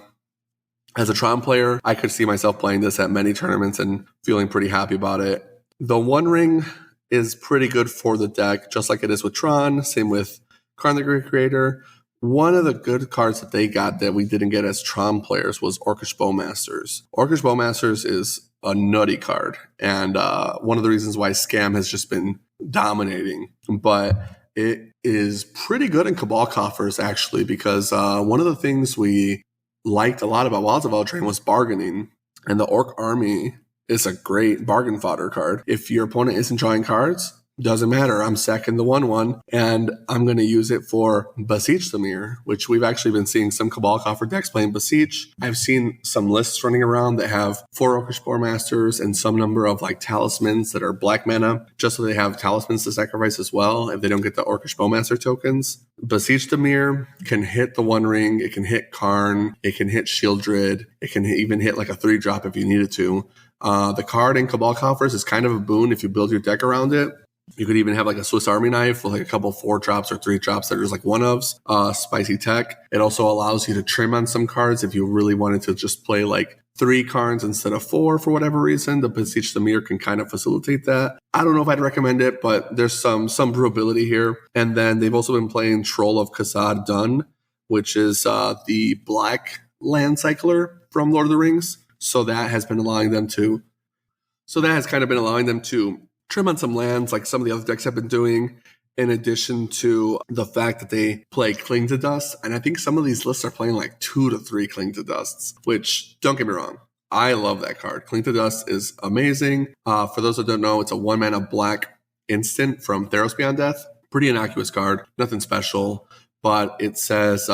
As a Tron player, I could see myself playing this at many tournaments and feeling pretty happy about it. The One Ring is pretty good for the deck, just like it is with Tron. Same with Karn the Great Creator. One of the good cards that they got that we didn't get as Tron players was Orcish Bowmasters. Orcish Bowmasters is a nutty card, and one of the reasons why Scam has just been dominating. But it is pretty good in Cabal Coffers, actually, because one of the things we liked a lot about Wilds of Eldraine was bargaining, and the Orc Army is a great bargain fodder card. If your opponent isn't drawing cards, doesn't matter. I'm sacking the 1/1, and I'm going to use it for Beseech the Mirror, which we've actually been seeing some Cabal Coffer decks playing Beseech. I've seen some lists running around that have 4 Orcish Sporemasters and some number of like talismans that are black mana, just so they have talismans to sacrifice as well if they don't get the Orcish Bowmaster tokens. Beseech the Mirror can hit the One Ring, it can hit Karn, it can hit Shieldred, it can even hit like a 3-drop if you needed to. The card in Cabal Coffers is kind of a boon if you build your deck around it. You could even have like a Swiss Army knife with like a couple 4-drops or 3-drops that are just like one-ofs. Spicy tech. It also allows you to trim on some cards if you really wanted to just play like 3 cards instead of 4 for whatever reason. The Beseech the Mirror can kind of facilitate that. I don't know if I'd recommend it, but there's some brewability here. And then they've also been playing Troll of Khazad Dun, which is the black land cycler from Lord of the Rings. So that has been allowing them to trim on some lands like some of the other decks have been doing, in addition to the fact that they play Cling to Dust. And I think some of these lists are playing like 2 to 3 Cling to Dusts, which, don't get me wrong, I love that card. Cling to Dust is amazing. For those that don't know, it's a 1-mana black instant from Theros Beyond Death. Pretty innocuous card, nothing special, but it says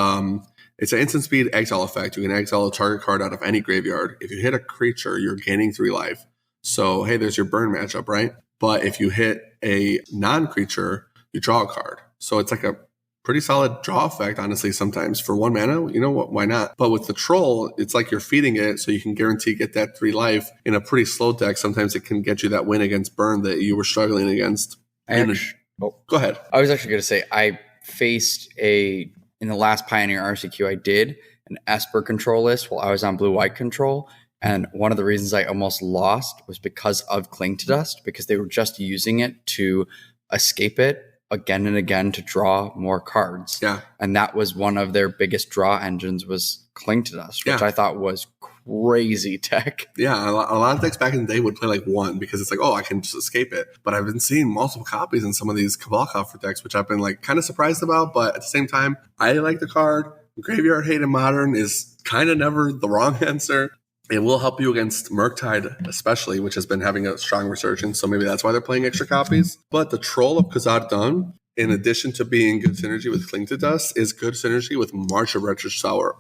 it's an instant speed exile effect. You can exile a target card out of any graveyard. If you hit a creature, you're gaining 3 life. So, hey, there's your burn matchup, right? But if you hit a non-creature, you draw a card. So it's like a pretty solid draw effect, honestly, sometimes. For 1 mana, you know what? Why not? But with the Troll, it's like you're feeding it, so you can guarantee get that 3 life. In a pretty slow deck, sometimes it can get you that win against burn that you were struggling against. Go ahead. I was actually going to say, I faced in the last Pioneer RCQ, I did an Esper control list while I was on blue-white control. And one of the reasons I almost lost was because of Cling to Dust, because they were just using it to escape it again and again to draw more cards. Yeah. And that was one of their biggest draw engines was Cling to Dust, which I thought was crazy tech. Yeah, a lot of decks back in the day would play like 1 because it's like, oh, I can just escape it. But I've been seeing multiple copies in some of these Cabal Coffer decks, which I've been like kind of surprised about. But at the same time, I like the card. Graveyard Hate in Modern is kind of never the wrong answer. It will help you against Murktide, especially, which has been having a strong resurgence. So maybe that's why they're playing extra copies. But the Troll of Khazad Dun, in addition to being good synergy with Cling to Dust, is good synergy with March of Wretched Sorrow.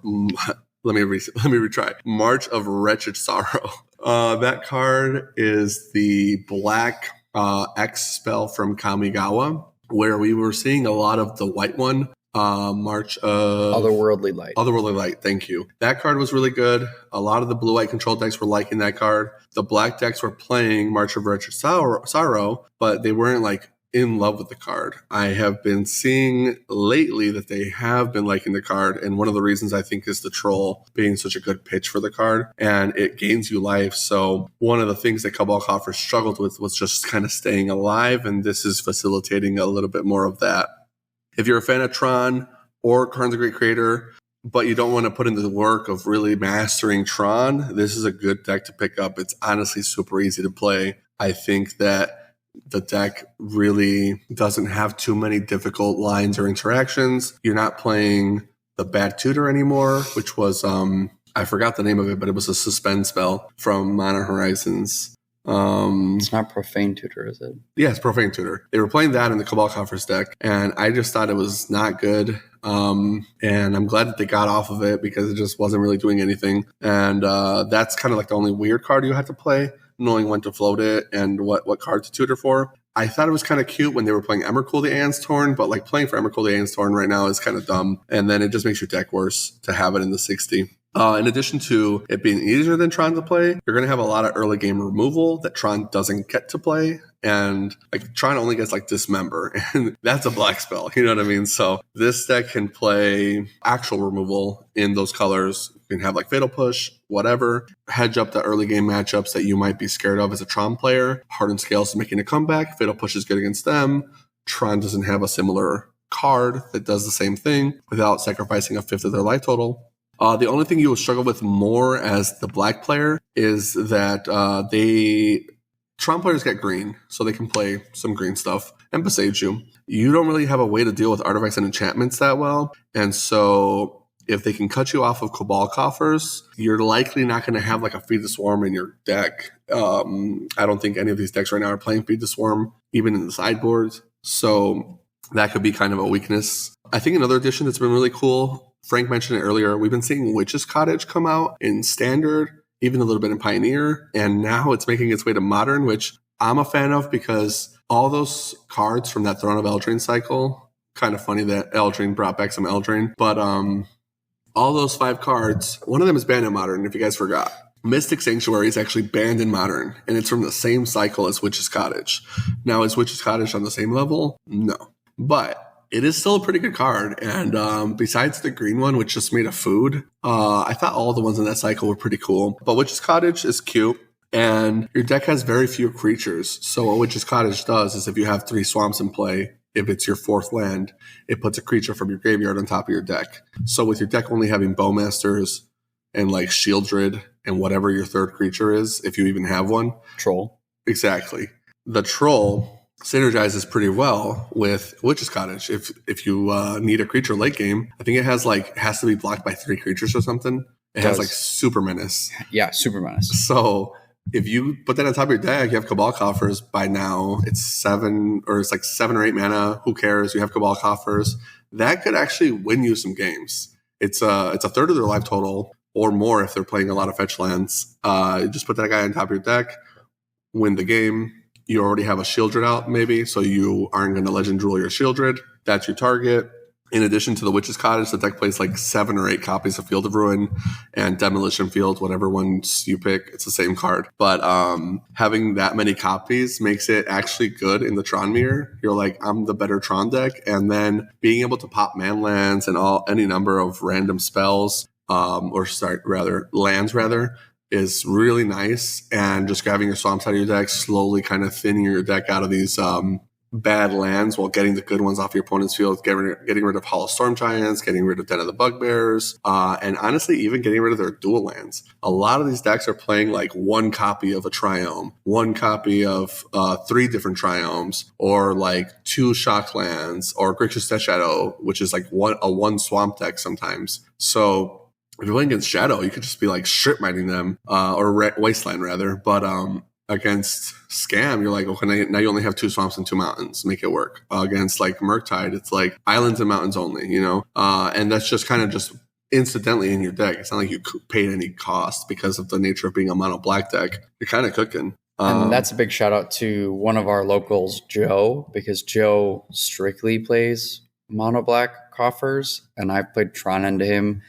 Let me retry. March of Wretched Sorrow. That card is the black X spell from Kamigawa, where we were seeing a lot of the white one. March of Otherworldly Light. Thank you. That card was really good. A lot of the blue-white control decks were liking that card. The black decks were playing March of Wretched Sorrow, but they weren't like in love with the card. I have been seeing lately that they have been liking the card, and one of the reasons I think is the Troll being such a good pitch for the card, and it gains you life. So one of the things that Cabal Coffer struggled with was just kind of staying alive, and this is facilitating a little bit more of that. If you're a fan of Tron or Karn the Great Creator, but you don't want to put into the work of really mastering Tron, this is a good deck to pick up. It's honestly super easy to play. I think that the deck really doesn't have too many difficult lines or interactions. You're not playing the Bad Tutor anymore, which was, I forgot the name of it, but it was a suspend spell from Modern Horizons. It's not Profane Tutor, is it? Yeah, it's Profane Tutor. They were playing that in the Cabal Coffers deck, and I just thought it was not good. And I'm glad that they got off of it because it just wasn't really doing anything. And that's kind of like the only weird card you had to play. knowing when to float it and what card to tutor for. I thought it was kind of cute when they were playing Emrakul the Aeon's Torn, but like playing for Emrakul the Aeon's Torn right now is kind of dumb. And then it just makes your deck worse to have it in the 60. In addition to it being easier than Tron to play, you're going to have a lot of early game removal that Tron doesn't get to play. And like Tron only gets like Dismember, and that's a black spell. You know what I mean? So this deck can play actual removal in those colors. You can have like Fatal Push, whatever. Hedge up the early game matchups that you might be scared of as a Tron player. Hardened Scales is making a comeback. Fatal Push is good against them. Tron doesn't have a similar card that does the same thing without sacrificing a fifth of their life total. The only thing you will struggle with more as the black player is that Tron players get green, so they can play some green stuff and besage you. You don't really have a way to deal with artifacts and enchantments that well, and so if they can cut you off of Cabal Coffers, you're likely not going to have like a Feed the Swarm in your deck. I don't think any of these decks right now are playing Feed the Swarm, even in the sideboards, so that could be kind of a weakness. I think another addition that's been really cool, Frank mentioned it earlier, we've been seeing Witch's Cottage come out in Standard, even a little bit in Pioneer, and now it's making its way to Modern, which I'm a fan of because all those cards from that Throne of Eldraine cycle, kind of funny that Eldraine brought back some Eldraine, but all those 5 cards, one of them is banned in Modern, if you guys forgot. Mystic Sanctuary is actually banned in Modern, and it's from the same cycle as Witch's Cottage. Now, is Witch's Cottage on the same level? No. But it is still a pretty good card, and besides the green one, which just made a food, I thought all the ones in that cycle were pretty cool. But Witch's Cottage is cute, and your deck has very few creatures. So what Witch's Cottage does is if you have 3 swamps in play, if it's your 4th land, it puts a creature from your graveyard on top of your deck. So with your deck only having Bowmasters and like Shieldred and whatever your 3rd creature is, if you even have one. Troll. Exactly. The Troll synergizes pretty well with Witch's Cottage. If you need a creature late game, I think it has to be blocked by 3 creatures or something. It has like Super Menace. Yeah, Super Menace. So if you put that on top of your deck, you have Cabal Coffers. By now, it's 7 or 8 mana. Who cares? You have Cabal Coffers. That could actually win you some games. It's a third of their life total or more if they're playing a lot of fetch lands. Just put that guy on top of your deck, win the game. You already have a Shieldred out, maybe, so you aren't going to Legend Rule your Shieldred. That's your target. In addition to the Witch's Cottage, the deck plays like 7 or 8 copies of Field of Ruin and Demolition Field, whatever ones you pick. It's the same card. But having that many copies makes it actually good in the Tron mirror. You're like, I'm the better Tron deck. And then being able to pop man lands and any number of random spells, lands is really nice, and just grabbing your swamps out of your deck, slowly kind of thinning your deck out of these bad lands while getting the good ones off your opponent's field, getting rid of Hollow Storm Giants, getting rid of Den of the Bugbears, and honestly, even getting rid of their dual lands. A lot of these decks are playing like 1 copy of a Triome, 1 copy of 3 different Triomes, or like 2 Shock lands, or Grixis Death Shadow, which is like a 1 swamp deck sometimes. So if you're playing against Shadow, you could just be like strip mining them, or Wasteland rather. But against Scam, you're like, okay, now you only have 2 swamps and 2 mountains. Make it work. Against like Murktide, it's like islands and mountains only, you know? And that's just kind of just incidentally in your deck. It's not like you paid any cost because of the nature of being a mono black deck. You're kind of cooking. And that's a big shout out to one of our locals, Joe, because Joe strictly plays mono black coffers, and I've played Tron into him,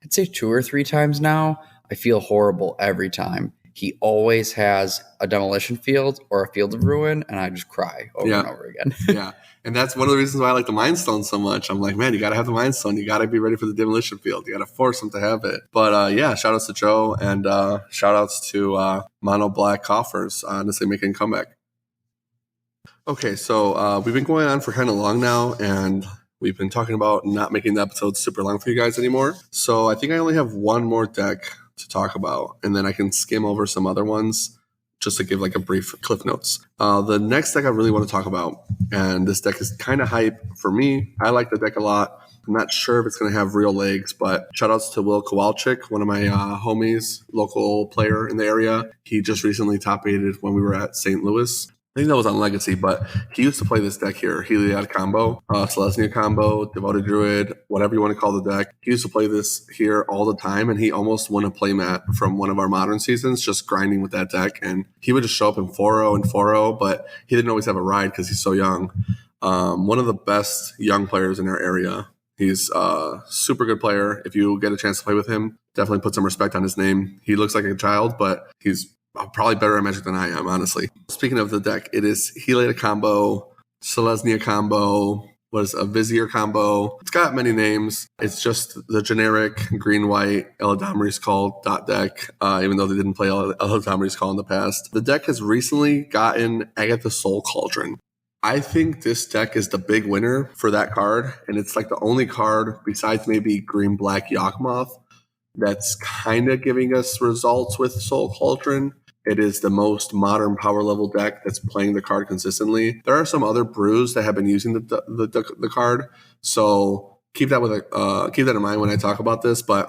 I'd say 2 or 3 times now. I feel horrible every time. He always has a Demolition Field or a Field of Ruin, and I just cry over and over again. Yeah, and that's one of the reasons why I like the Mind Stone so much. I'm like, man, you got to have the Mind Stone. You got to be ready for the Demolition Field. You got to force them to have it. But shout outs to Joe, and shout outs to Mono Black Coffers, honestly making a comeback. Okay, so we've been going on for kind of long now, and we've been talking about not making the episodes super long for you guys anymore. So I think I only have one more deck to talk about, and then I can skim over some other ones just to give like a brief cliff notes. The next deck I really want to talk about, and this deck is kind of hype for me. I like the deck a lot. I'm not sure if it's going to have real legs, but shout outs to Will Kowalczyk, one of my homies, local player in the area. He just recently top 8'd when we were at St. Louis. I think that was on Legacy, but he used to play this deck here, Heliod combo, Selesnya combo, Devoted Druid, whatever you want to call the deck. He used to play this here all the time, and he almost won a playmat from one of our modern seasons just grinding with that deck. And he would just show up in 4-0 and 4-0, but he didn't always have a ride because he's so young. One of the best young players in our area. He's a super good player. If you get a chance to play with him, definitely put some respect on his name. He looks like a child, but he's probably better at Magic than I am, honestly. Speaking of the deck, it is Heliod combo, Selesnya combo, what is a Vizier combo. It's got many names. It's just the generic green-white Eladamri's Call dot deck, even though they didn't play Eladamri's Call in the past. The deck has recently gotten Agatha's Soul Cauldron. I think this deck is the big winner for that card, and it's like the only card besides maybe green-black Yawgmoth that's kind of giving us results with Soul Cauldron. It is the most modern power level deck that's playing the card consistently. There are some other brews that have been using the card, so keep that in mind when I talk about this. But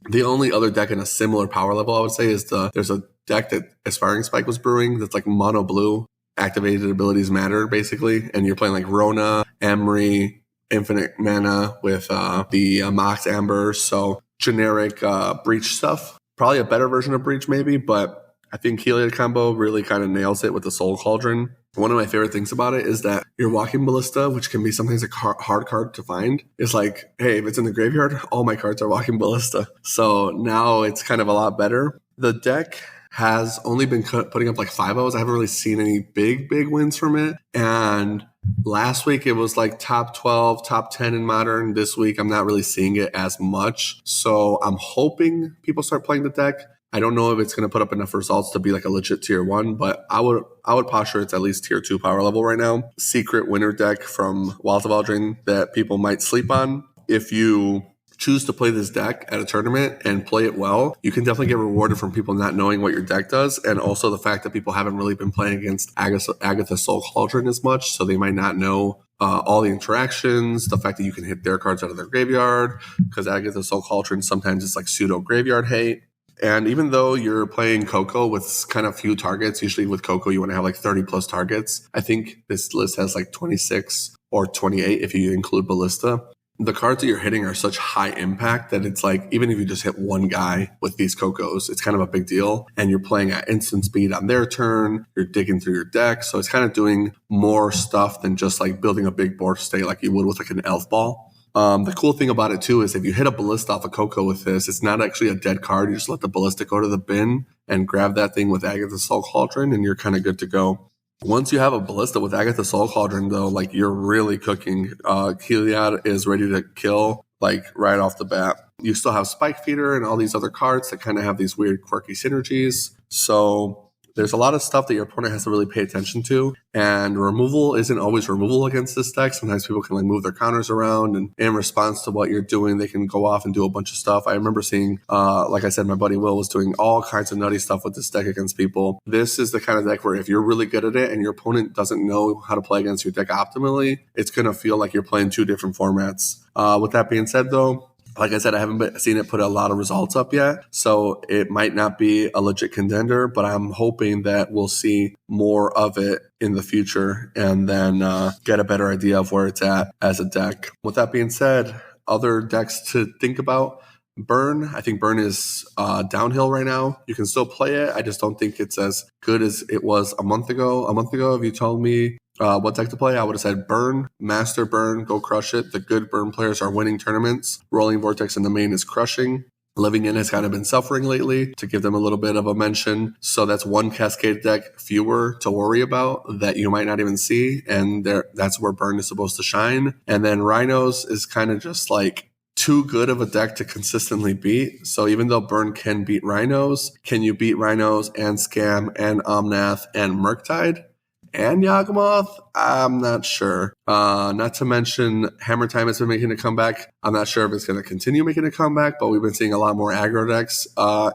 the only other deck in a similar power level, I would say, is there's a deck that Aspiring Spike was brewing that's like mono blue. Activated abilities matter basically, and you're playing like Rona, Emery, infinite mana with the Mox Amber, so generic Breach stuff. Probably a better version of Breach maybe, but I think Heliod combo really kind of nails it with the Soul Cauldron. One of my favorite things about it is that your Walking Ballista, which can be sometimes a hard card to find, is like, hey, if it's in the graveyard, all my cards are Walking Ballista. So now it's kind of a lot better. The deck has only been putting up like 5-0s. I haven't really seen any big wins from it. And last week it was like top 12, top 10 in Modern. This week I'm not really seeing it as much. So I'm hoping people start playing the deck. I don't know if it's going to put up enough results to be like a legit tier 1, but I would posture it's at least tier 2 power level right now. Secret winner deck from Wild of Aldrin that people might sleep on. If you choose to play this deck at a tournament and play it well, you can definitely get rewarded from people not knowing what your deck does, and also the fact that people haven't really been playing against Agatha Soul Cauldron as much, so they might not know all the interactions, the fact that you can hit their cards out of their graveyard, because Agatha Soul Cauldron sometimes it's like pseudo graveyard hate. And even though you're playing Coco with kind of few targets, usually with Coco you want to have like 30 plus targets. I think this list has like 26 or 28 if you include Ballista. The cards that you're hitting are such high impact that it's like, even if you just hit one guy with these Cocos, it's kind of a big deal. And you're playing at instant speed on their turn. You're digging through your deck. So it's kind of doing more stuff than just like building a big board state like you would with like an Elf Ball. The cool thing about it too is if you hit a Ballista off a Coco with this, it's not actually a dead card. You just let the Ballista go to the bin and grab that thing with Agatha Soul Cauldron and you're kind of good to go. Once you have a Ballista with Agatha Soul Cauldron though, like you're really cooking. Heliod is ready to kill like right off the bat. You still have Spike Feeder and all these other cards that kind of have these weird quirky synergies. So there's a lot of stuff that your opponent has to really pay attention to, and removal isn't always removal against this deck. Sometimes people can like move their counters around, and in response to what you're doing, they can go off and do a bunch of stuff. I remember seeing, like I said, my buddy Will was doing all kinds of nutty stuff with this deck against people. This is the kind of deck where if you're really good at it and your opponent doesn't know how to play against your deck optimally, it's going to feel like you're playing two different formats. With that being said, though, like I said, I haven't seen it put a lot of results up yet, so it might not be a legit contender, but I'm hoping that we'll see more of it in the future and then get a better idea of where it's at as a deck. With that being said, other decks to think about. Burn. I think Burn is downhill right now. You can still play it. I just don't think it's as good as it was a month ago. A month ago, if you told me what deck to play, I would have said Burn, Master Burn, go crush it. The good Burn players are winning tournaments. Rolling Vortex in the main is crushing. Living In has kind of been suffering lately, to give them a little bit of a mention. So that's one Cascade deck fewer to worry about that you might not even see. And that's where Burn is supposed to shine. And then Rhinos is kind of just like too good of a deck to consistently beat. So even though Burn can beat Rhinos, can you beat Rhinos and Scam and Omnath and Murktide and Yawgmoth? I'm not sure. Not to mention Hammer Time has been making a comeback. I'm not sure if it's going to continue making a comeback, but we've been seeing a lot more aggro decks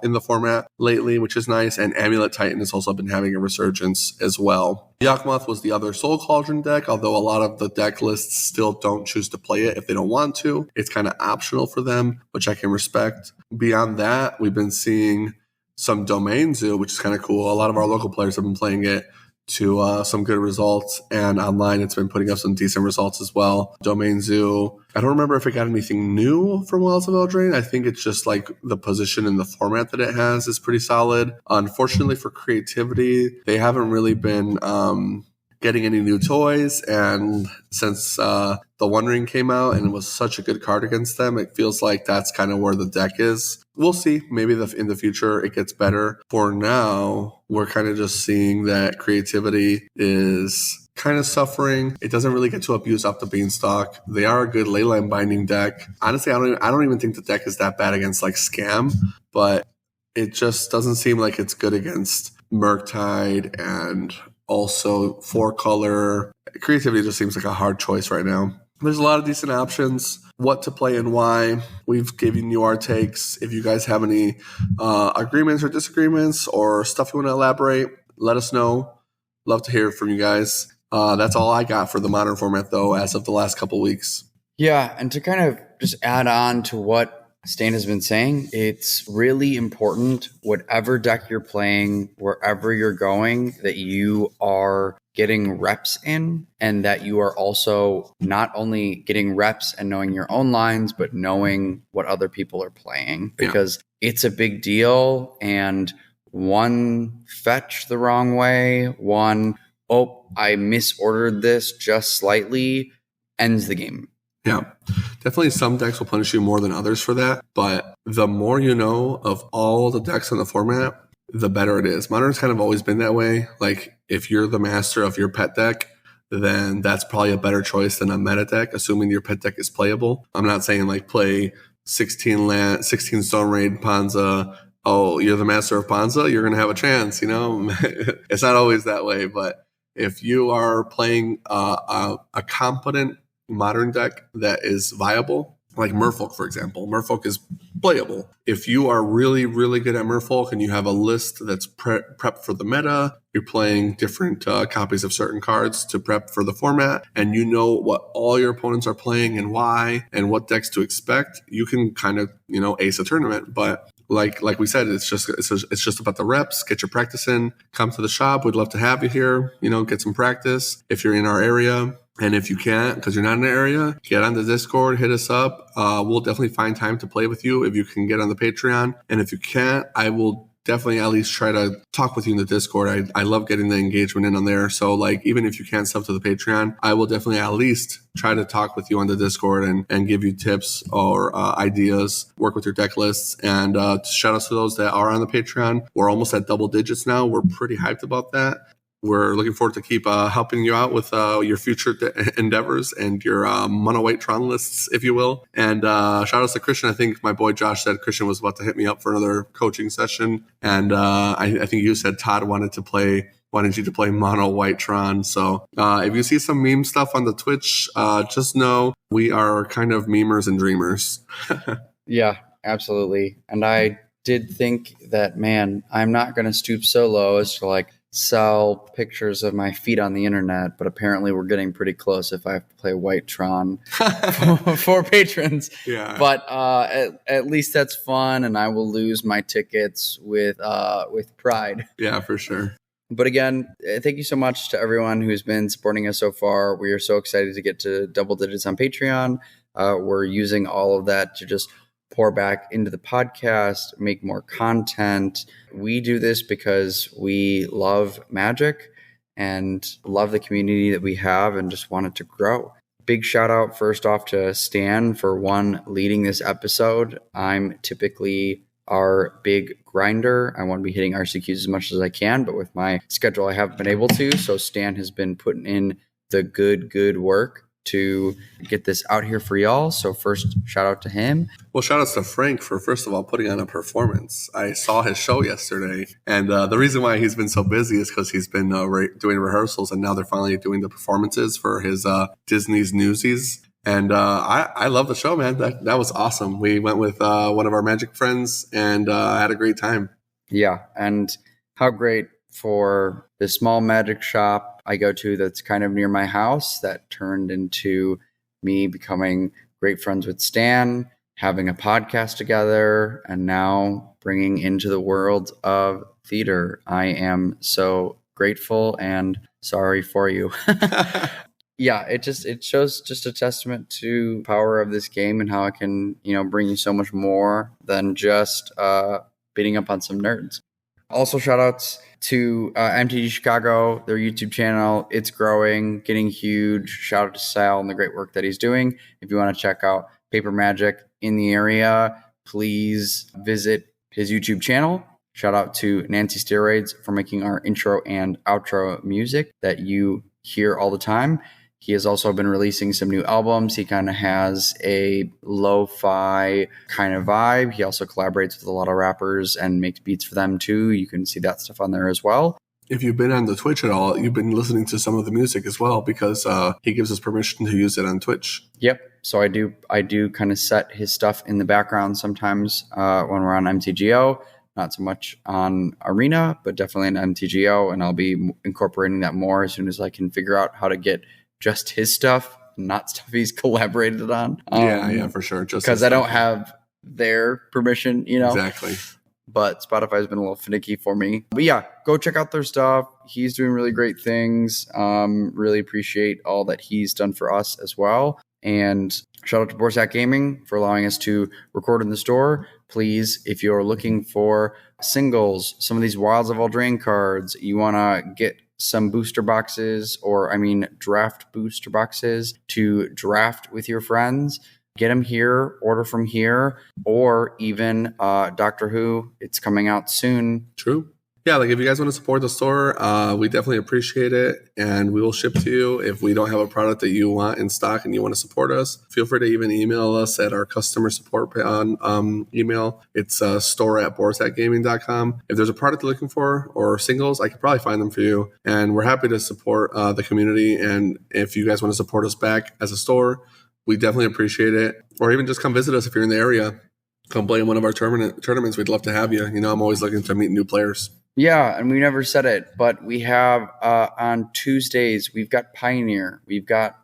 in the format lately, which is nice. And Amulet Titan has also been having a resurgence as well. Yawgmoth was the other Soul Cauldron deck, although a lot of the deck lists still don't choose to play it if they don't want to. It's kind of optional for them, which I can respect. Beyond that, we've been seeing some Domain Zoo, which is kind of cool. A lot of our local players have been playing it. to some good results. And online, it's been putting up some decent results as well. Domain Zoo, I don't remember if it got anything new from Wells of Eldraine. I think it's just like the position and the format that it has is pretty solid. Unfortunately for creativity, they haven't really been getting any new toys. And since the One Ring came out and it was such a good card against them, it feels like that's kind of where the deck is. We'll see. Maybe in the future it gets better. For now, we're kind of just seeing that creativity is kind of suffering. It doesn't really get to abuse off the beanstalk. They are a good leyline binding deck. Honestly, I don't even think the deck is that bad against like Scam, but it just doesn't seem like it's good against Murktide and also 4-color. Creativity just seems like a hard choice right now. There's a lot of decent options, what to play and why. We've given you our takes. If you guys have any agreements or disagreements or stuff you want to elaborate, let us know. Love to hear from you guys. That's all I got for the modern format, though, as of the last couple weeks. Yeah, and to kind of just add on to what Stan has been saying, it's really important, whatever deck you're playing, wherever you're going, that you are getting reps in, and that you are also not only getting reps and knowing your own lines, but knowing what other people are playing, because it's a big deal. And one fetch the wrong way, I misordered this just slightly, ends the game. Yeah, definitely some decks will punish you more than others for that. But the more you know of all the decks in the format, the better it is. Modern's kind of always been that way. Like if you're the master of your pet deck, then that's probably a better choice than a meta deck, assuming your pet deck is playable. I'm not saying like play 16 Stone Raid Panza. Oh, you're the master of Panza, you're going to have a chance, you know? It's not always that way. But if you are playing a competent modern deck that is viable, like Merfolk, for example. Merfolk is playable. If you are really, really good at Merfolk and you have a list that's prepped for the meta, you're playing different copies of certain cards to prep for the format, and you know what all your opponents are playing and why and what decks to expect, you can kind of, ace a tournament. But like we said, it's just about the reps. Get your practice in. Come to the shop. We'd love to have you here. Get some practice if you're in our area. And if you can't, because you're not in the area, get on the Discord, hit us up. We'll definitely find time to play with you if you can get on the Patreon. And if you can't, I will definitely at least try to talk with you in the Discord. I love getting the engagement in on there. So like, even if you can't sub to the Patreon, I will definitely at least try to talk with you on the Discord and give you tips or ideas, work with your deck lists. And shout outs to those that are on the Patreon. We're almost at double digits now. We're pretty hyped about that. We're looking forward to keep helping you out with your future endeavors and your mono white Tron lists, if you will. And shout outs to Christian. I think my boy Josh said Christian was about to hit me up for another coaching session. And I think you said Todd wanted you to play mono white Tron. So if you see some meme stuff on the Twitch, just know we are kind of memers and dreamers. Yeah, absolutely. And I did think that, man, I'm not going to stoop so low as to sell pictures of my feet on the internet, but apparently we're getting pretty close if I have to play White Tron for patrons. Yeah. But at least that's fun, and I will lose my tickets with pride. Yeah, for sure. But again, thank you so much to everyone who's been supporting us so far. We are so excited to get to double digits on Patreon. We're using all of that to just pour back into the podcast, make more content. We do this because we love Magic and love the community that we have and just want it to grow. Big shout out first off to Stan for leading this episode. I'm typically our big grinder. I want to be hitting RCQs as much as I can, but with my schedule, I haven't been able to. So Stan has been putting in the good work to get this out here for y'all. So first, shout out to him. Well, shout outs to Frank for, first of all, putting on a performance. I saw his show yesterday, and the reason why he's been so busy is because he's been doing rehearsals, and now they're finally doing the performances for his Disney's Newsies. And I love the show, man. That was awesome. We went with one of our Magic friends and had a great time. Yeah, and how great for the small magic shop I go to that's kind of near my house that turned into me becoming great friends with Stan, having a podcast together, and now bringing into the world of theater. I am so grateful and sorry for you. Yeah, it shows just a testament to power of this game and how it can, bring you so much more than just beating up on some nerds. Also, shout outs to MTG Chicago, their YouTube channel. It's growing, getting huge. Shout out to Sal and the great work that he's doing. If you want to check out Paper Magic in the area, please visit his YouTube channel. Shout out to Nancy Steroids for making our intro and outro music that you hear all the time. He has also been releasing some new albums. He kind of has a lo-fi kind of vibe. He also collaborates with a lot of rappers and makes beats for them too. You can see that stuff on there as well. If you've been on the Twitch at all, you've been listening to some of the music as well because he gives us permission to use it on Twitch. Yep. So I do kind of set his stuff in the background sometimes when we're on MTGO. Not so much on Arena, but definitely on MTGO. And I'll be incorporating that more as soon as I can figure out how to get just his stuff, not stuff he's collaborated on. Yeah, for sure. Just because I don't have their permission, Exactly. But Spotify's been a little finicky for me. But yeah, go check out their stuff. He's doing really great things. Really appreciate all that he's done for us as well. And shout out to Borsak Gaming for allowing us to record in the store. Please, if you're looking for singles, some of these Wilds of Eldraine cards, you want to get some booster boxes, draft booster boxes to draft with your friends, get them here, order from here, or even Doctor Who. It's coming out soon. True. Yeah, if you guys want to support the store, we definitely appreciate it, and we will ship to you. If we don't have a product that you want in stock and you want to support us, feel free to even email us at our customer support email. It's store@borsatgaming.com. If there's a product you're looking for or singles, I could probably find them for you, and we're happy to support the community. And if you guys want to support us back as a store, we definitely appreciate it. Or even just come visit us if you're in the area. Come play in one of our tournaments. We'd love to have you. I'm always looking to meet new players. Yeah, and we never said it, but we have on Tuesdays, we've got Pioneer, we've got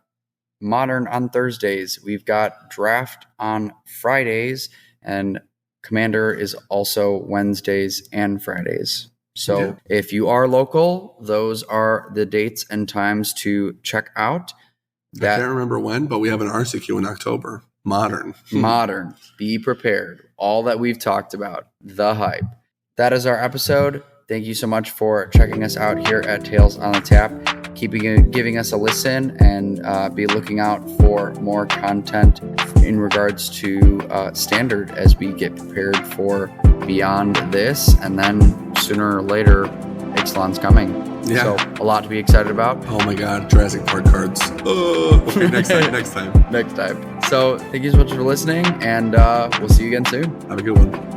Modern on Thursdays, we've got Draft on Fridays, and Commander is also Wednesdays and Fridays. So If you are local, those are the dates and times to check out. I can't remember when, but we have an RCQ in October. Modern. Be prepared. All that we've talked about. The hype. That is our episode. Thank you so much for checking us out here at Tales on the Tap. Giving us a listen, and be looking out for more content in regards to Standard as we get prepared for Beyond this, and then sooner or later, Ixalan's coming. Yeah. So a lot to be excited about. Oh my God, Jurassic Park cards. Okay, next time. Next time. So thank you so much for listening, and we'll see you again soon. Have a good one.